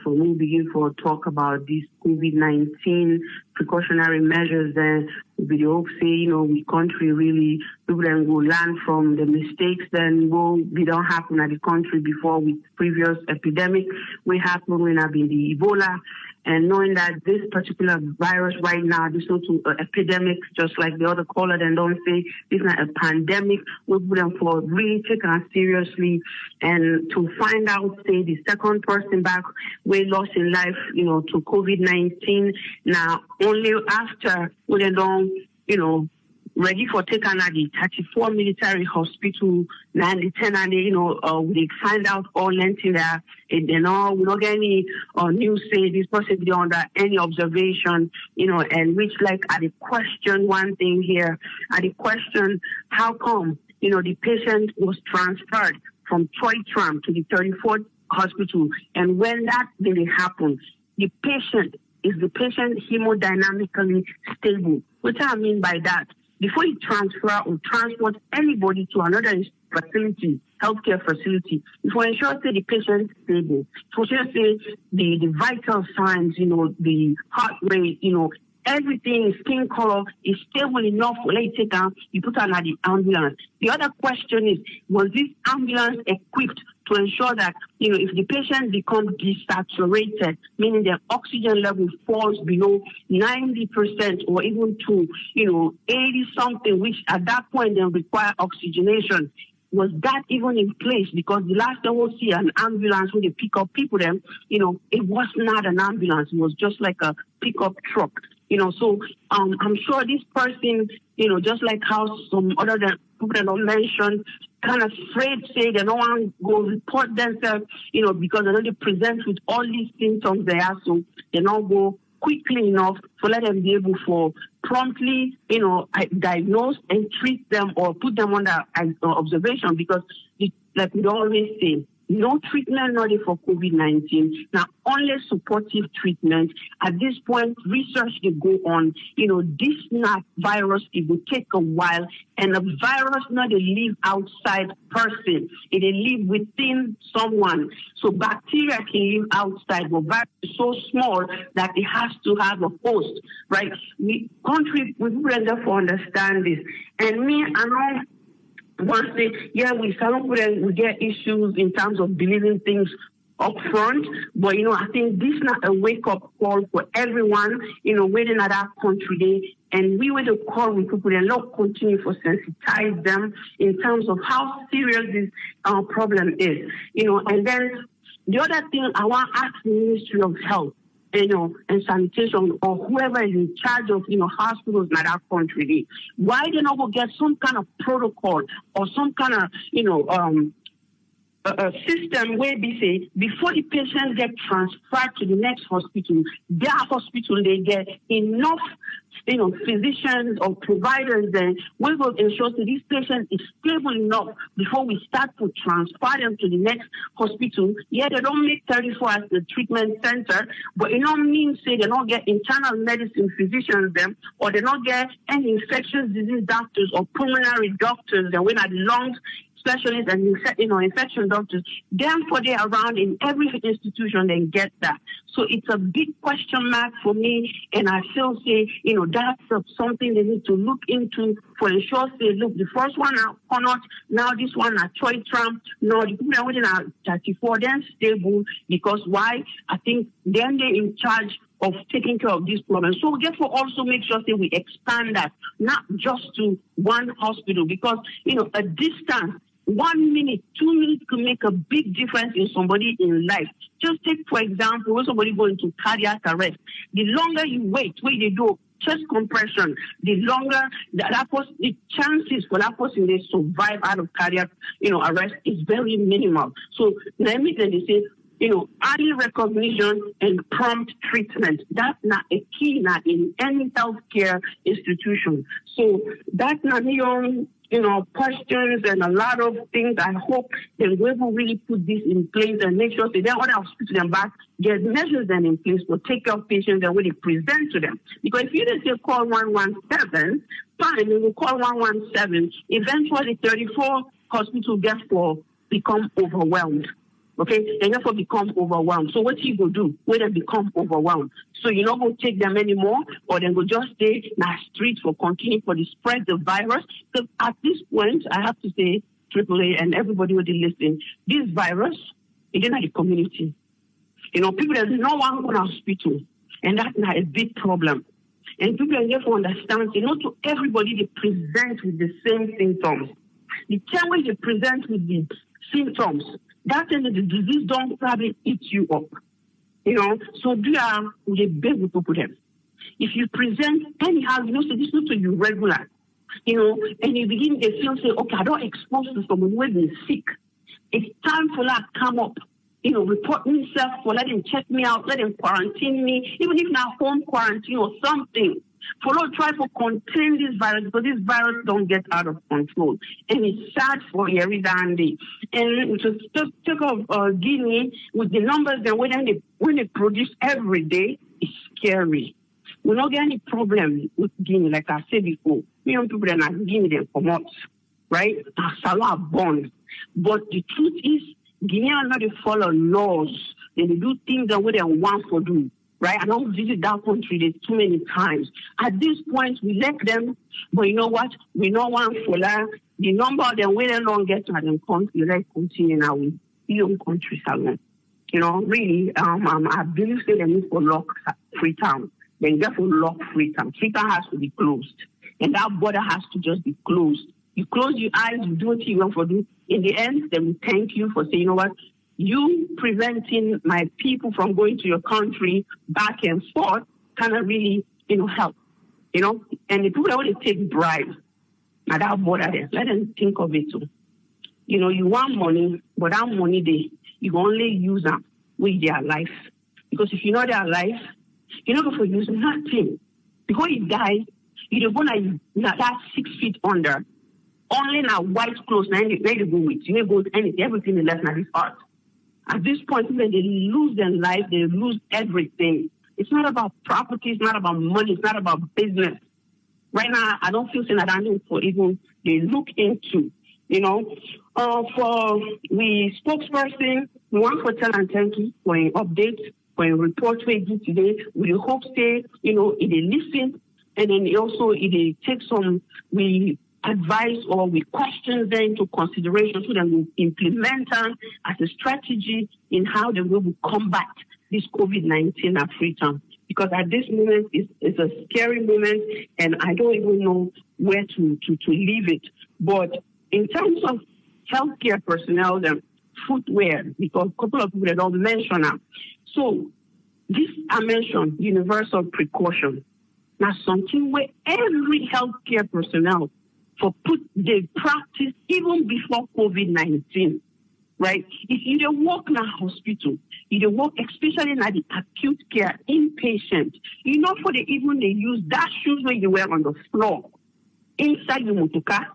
for me begin for talk about this COVID-19 precautionary measures, then we hope say, we country really, people then go learn from the mistakes then we don't happen at the country before with previous epidemic. We happen when I've been the Ebola. And knowing that this particular virus right now, this is not an epidemic, just like the other caller, then don't say it's not a pandemic. We put them for really take it seriously. And to find out, say, the second person back, we lost in life, to COVID-19. Now, only after we then don't, ready for taking at the 34 military hospital, 10 and they find out all lengthy there. And we don't get any news say this person be under any observation, and which like at the question one thing here, at the question, how come, the patient was transferred from Troy Tram to the 34th hospital, and when that really happened, is the patient hemodynamically stable? What I mean by that, before you transfer or transport anybody to another facility, healthcare facility, if we ensure that the patient is stable, if we ensure say the vital signs, the heart rate, everything, skin color is stable enough for let you take down, you put on the ambulance. The other question is, was this ambulance equipped to ensure that, if the patient becomes desaturated, meaning the oxygen level falls below 90% or even to, 80-something, which at that point then require oxygenation, was that even in place? Because the last time we'll see an ambulance when they pick up people, then, it was not an ambulance. It was just like a pickup truck. So I'm sure this person, just like how some other people that don't mention, kind of afraid say they don't want to go report themselves, because they don't present with all these symptoms there, so they don't go quickly enough to let them be able for promptly, diagnose and treat them or put them under observation, because like we always say, no treatment not for COVID-19. Now, only supportive treatment. At this point, research will go on. This not virus, it will take a while. And a virus not live outside person. It will live within someone. So bacteria can live outside, but virus is so small that it has to have a host, right? We therefore understand this. And me, I know, once they, we get issues in terms of believing things up front, but I think this is not a wake-up call for everyone, waiting at our country day, and we will call with people and not continue to sensitize them in terms of how serious this problem is, and then the other thing I want to ask the Ministry of Health, and sanitation, or whoever is in charge of, hospitals in our country, why they not go get some kind of protocol or some kind of, a system where they say before the patient get transferred to the next hospital, their hospital, they get enough, physicians or providers, then we will ensure that this patient is stable enough before we start to transfer them to the next hospital. Yeah, they don't make 34 as the treatment center, but it don't mean say they don't get internal medicine physicians them, or they don't get any infectious disease doctors or pulmonary doctors that when at lungs specialists and infection doctors, therefore they're around in every institution, they get that. So it's a big question mark for me, and I still say, that's something they need to look into for ensure, say, look, the first one are not, now this one are Troy Trump, no, the people within are 34, they're stable, because why? I think then they're in charge of taking care of this problem. So therefore also make sure that we expand that, not just to one hospital, because, a distance, 1 minute, 2 minutes could make a big difference in somebody in life. Just take, for example, when somebody goes into cardiac arrest, the longer you wait, when they do chest compression, the longer the chances for that person they survive out of cardiac, arrest is very minimal. So let me then they say, early recognition and prompt treatment. That's not a key now in any healthcare institution. So that's not your questions and a lot of things. I hope that we will really put this in place and make sure that then other hospitals and back get measures then in place for take care of patients and when they present to them. Because if you just say call 117, fine, you will call 117. Eventually 34 hospitals become overwhelmed. Okay, they therefore become overwhelmed. So what you go do when they become overwhelmed? So you're not going to take them anymore, or then go just stay in the street for continue for the spread the virus. Because at this point, I have to say, AAA and everybody who is listening, this virus is in the community. You know, people that no one go to hospital, and that's not a big problem. And people are therefore understand, you know, to everybody they present with the same symptoms. The time when they present with the symptoms, that's when the disease don't probably eat you up. You know, so they beg with people them. If you present anyhow, you know, so this is not you regular. You know, and you begin to feel say, okay, I don't expose to someone when they're sick. It's time for that to come up. You know, report myself for let them check me out, let them quarantine me, even if not home quarantine or something. For not try to contain this virus because this virus don't get out of control. And it's sad for every damn day. And to take off Guinea with the numbers that when they produce every day, it's scary. We don't get any problem with Guinea, like I said before. People that are Guinea, they come out, right? Salah born. But the truth is, Guineans not to follow laws and they do things that we don't want to do, right? I don't visit that country too many times. At this point, we let them, but you know what? We don't want to follow the number of them. We don't get to them country, like continue now with your country alone. You know, really, I believe they need to lock Freetown. Then get for lock Freetown. Freetown has to be closed, and that border has to just be closed. You close your eyes, you do what you want to do. In the end, they will thank you for saying, you know what, you preventing my people from going to your country back and forth cannot really, you know, help. You know, and the people that want to take bribes, at that border there, let them think of it too. You know, you want money, but that money you only use them with their life. Because if you know their life, you're not going to use nothing. Before you die, you're going to that 6 feet under. Only now white clothes, now they go with. You may go anything, everything is left now this part. At this point, when they lose their life, they lose everything. It's not about property, it's not about money, it's not about business. Right now, I don't feel that I need for even they look into, you know. For the spokesperson, we want to tell and thank you for an update, for a report we do today. We hope they, you know, if they listen, and then also if they take some, we advise or we question them into consideration so that we implement them as a strategy in how they will combat this COVID-19 at Freetown. Because at this moment, it's a scary moment, and I don't even know where to leave it. But in terms of healthcare personnel and footwear, because a couple of people don't mention that. So this I mentioned, universal precaution. Now something where every healthcare personnel for put the practice even before COVID-19, right? If you don't work in a hospital, you don't work especially in the acute care, inpatient, you know for the even they use that shoes where you wear on the floor inside your motoka,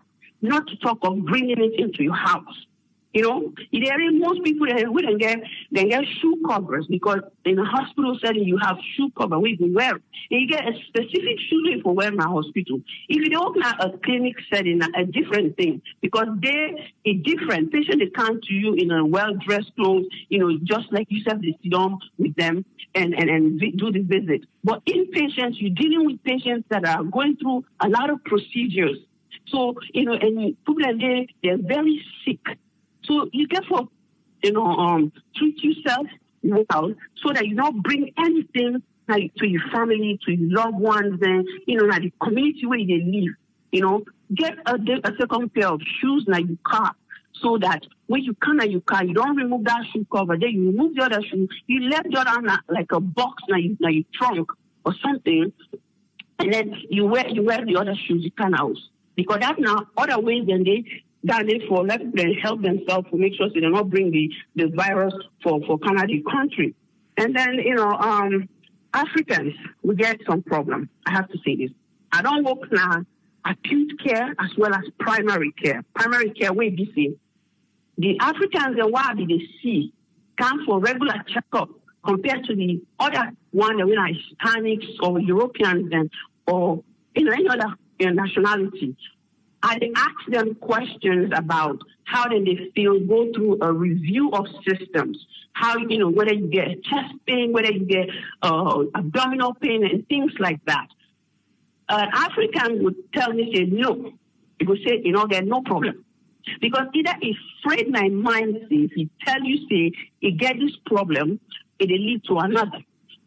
not to talk of bringing it into your house. You know, most people wouldn't get shoe covers because in a hospital setting you have shoe cover where you can wear. And you get a specific shoe for wearing in a hospital. If you don't have a clinic setting, a different thing because they a different patient they come to you in a well-dressed clothes, you know, just like you said, they sit down with them and do this visit. But inpatients, you're dealing with patients that are going through a lot of procedures. So, you know, and people they're very sick. So you get for, you know, treat yourself well so that you don't bring anything like to your family, to your loved ones, and, you know, like the community where they live. You know, get a second pair of shoes like your car so that when you come at your car, you don't remove that shoe cover. Then you remove the other shoe. You left the other like a box like your trunk or something. And then you wear the other shoes you can out. Because that's now other ways than they for let them help themselves to make sure so they don't bring the virus for Canada country. And then, you know, Africans, we get some problem. I have to say this. I don't work now acute care as well as primary care. Primary care, where you see the Africans and what did they see come for regular checkup compared to the other one that we are Hispanics or Europeans and or, you know, any other nationality. And they ask them questions about how do they feel, go through a review of systems, how, whether you get chest pain, whether you get abdominal pain and things like that. An African would tell me, say, no. He would say, there's no problem. Because either it's afraid my mind says, he tell you, say, he get this problem, it will lead to another.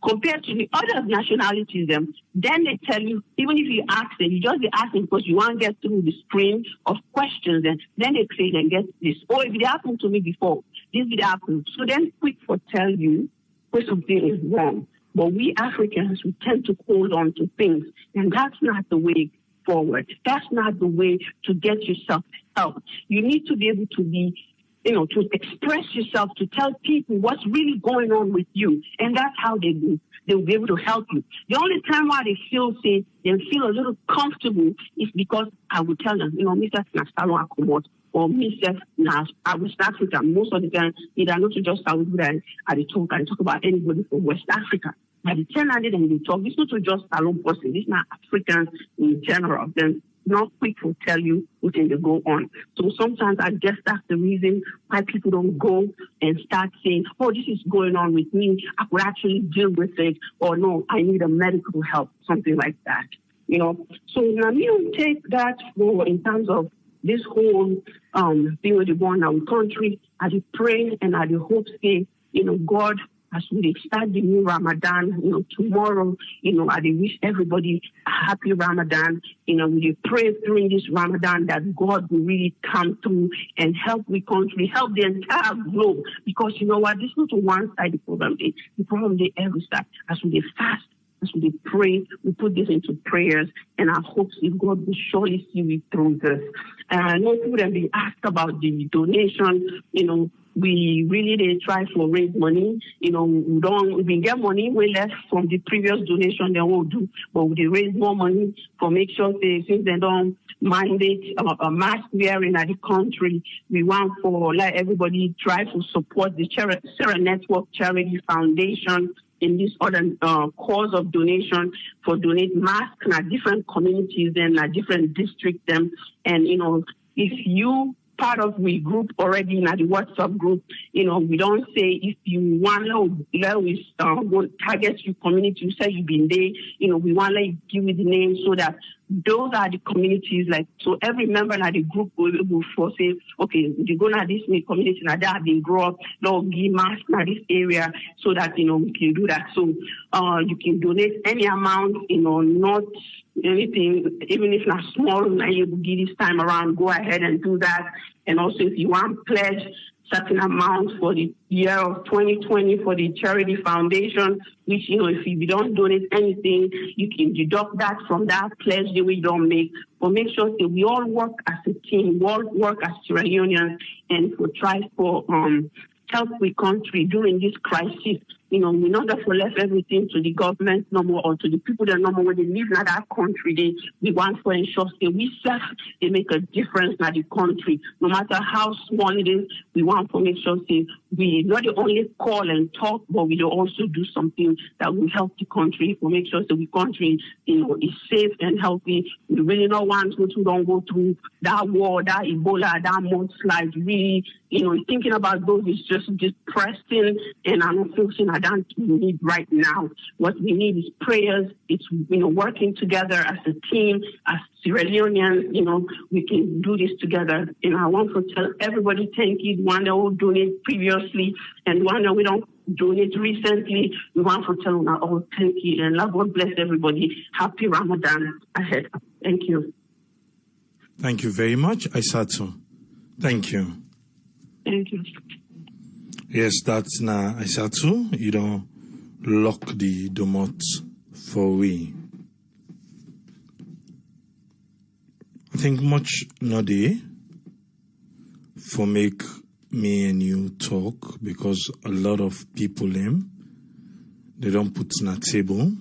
Compared to the other nationalities, then they tell you, even if you ask them, you just be asking because you want to get through the stream of questions, and then they say and get this. Or if it happened to me before, this did happen. So then quick for tell you when something is wrong. But we Africans, we tend to hold on to things, and that's not the way forward. That's not the way to get yourself help. You need to be able to be, to express yourself, to tell people what's really going on with you. And that's how they do. They'll be able to help you. The only time why they feel a little comfortable is because I would tell them, Mr. Nastalo Akomot or Mr. Nas, I was Africa. Most of the time, either not to just South Sudan, I talk about anybody from West Africa. By the time I did and they talk, it's not to just Salon person, it's not Africans in general. Then not quick to tell you what they go on. So sometimes I guess that's the reason why people don't go and start saying, oh, this is going on with me, I could actually deal with it, or no, I need a medical help, something like that. So now we don't take that for in terms of this whole thing with the born our country. I pray and I hope say, God, as we start the new Ramadan, tomorrow, I wish everybody a happy Ramadan. We pray during this Ramadan that God will really come through and help the country, help the entire globe. Because you know what, this is not a one-sided problem. The problem they every side. As we fast, as we pray, we put this into prayers, and our hopes is God will surely see we through this. And I know people have been asked about the donation, we really did try to raise money. We get money way less from the previous donation than we'll do, but we raise more money for make sure since they don't mandate a mask wearing at the country, we want for let everybody try to support the Sarah Network Charity Foundation in this other cause of donation for donate masks in different communities and different districts them. And if you part of we group already in the WhatsApp group, we don't say if you want to target your community, you say you've been there, we want to give you the name so that those are the communities, so every member in the group will say, okay, you go to this community, that have been grow up, they'll give masks in this area so that, we can do that. So you can donate any amount, not anything, even if not small, and you give this time around, go ahead and do that. And also if you want to pledge certain amount for the year of 2020 for the charity foundation, which, if you don't donate anything, you can deduct that from that pledge that we don't make. But make sure that we all work as a team, we all work as Sierra Leoneans, and we try for help the country during this crisis. We not just left everything to the government no more, or to the people that no more when they live in that country. We want to ensure that we self they make a difference in the country. No matter how small it is, we want to make sure that we not only call and talk, but we also do something that will help the country to make sure that the country is safe and healthy. We really don't want to don't go through that war, that Ebola, that mudslide. Really, thinking about those is just depressing, and I'm not feeling I don't need right now. What we need is prayers. It's working together as a team, as Sierra Leoneans. We can do this together. I want to tell everybody thank you. The one that will donate previously and the one that we don't donate recently. We want to tell them all thank you and God bless everybody. Happy Ramadan ahead. Thank you. Thank you very much, Aisatu. Thank you. Thank you. Yes, that's na Aisatu. You don't lock the domot for we. I think much no day for make me and you talk, because a lot of people they don't put on a table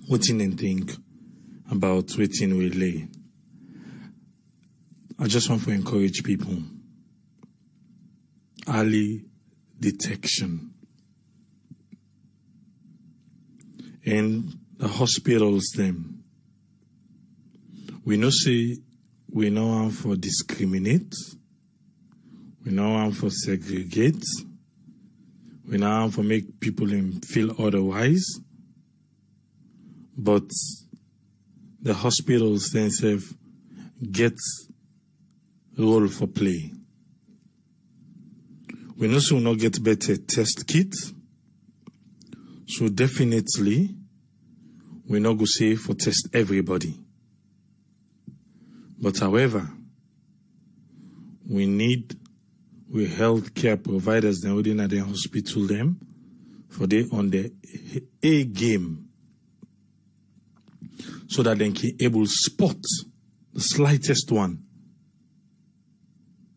what they think about what we lay. I just want to encourage people. Early detection. And the hospitals We no say we no want for discriminate. We no want for segregate. We no want for make people feel otherwise. But the hospitals themselves get role for play. We know so we not get better test kit. So definitely we not go say for test everybody. But however, we healthcare providers then within the hospital them for they on the A game so that they can able spot the slightest one.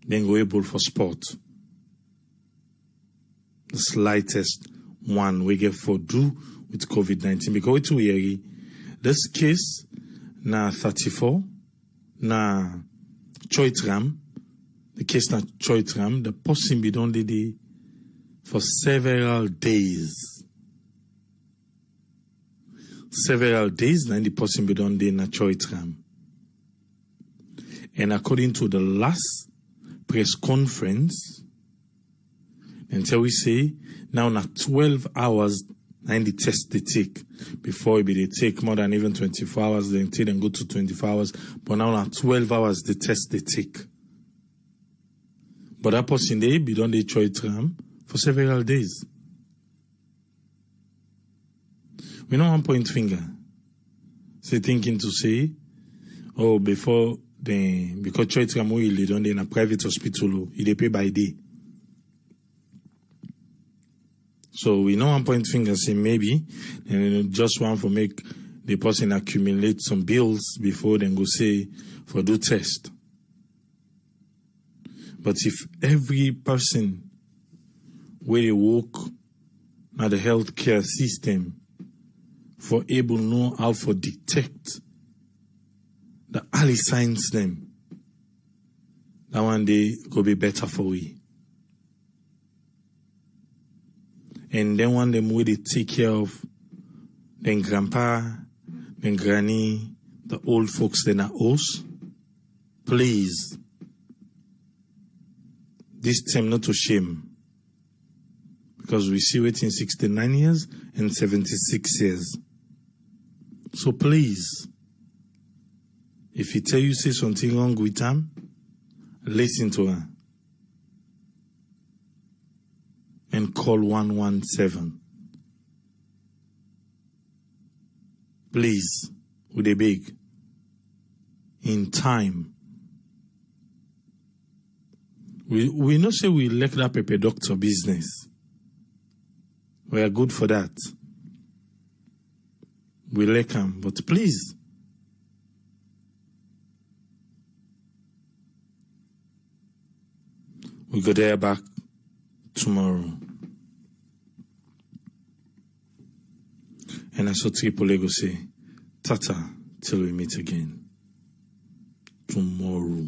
Then go able for spot the slightest one we get for do with COVID-19 because it's weary. This case na 34 na Choitram. The case na Choitram, the person be done the for several days. Several days, na the person be done na Choitram. And according to the last press conference, until we say now na 12 hours and the test they take before it be they take more than even 24 hours, then take and go to 24 hours, but now na 12 hours the test they take. But that person they be done the Choitram for several days. We know one point finger. Say thinking to say, oh, because Choitram we done in a private hospital, they pay by day. So we know one point finger say maybe, and just want to make the person accumulate some bills before then go say for do test. But if every person where they work at the healthcare system for able know how to detect the early signs them, that one day go be better for we. And then one them where they take care of then grandpa, then granny, the old folks then are us. Please, this time not to shame. Because we see waiting 69 years and 76 years. So please, if he tell you say something wrong with him, listen to her. And call 117. Please, with a big. In time. We not say we like that paper doctor business. We are good for that. We like them, but please. We go there back tomorrow. And I saw Triple go say, Tata, till we meet again. Tomorrow.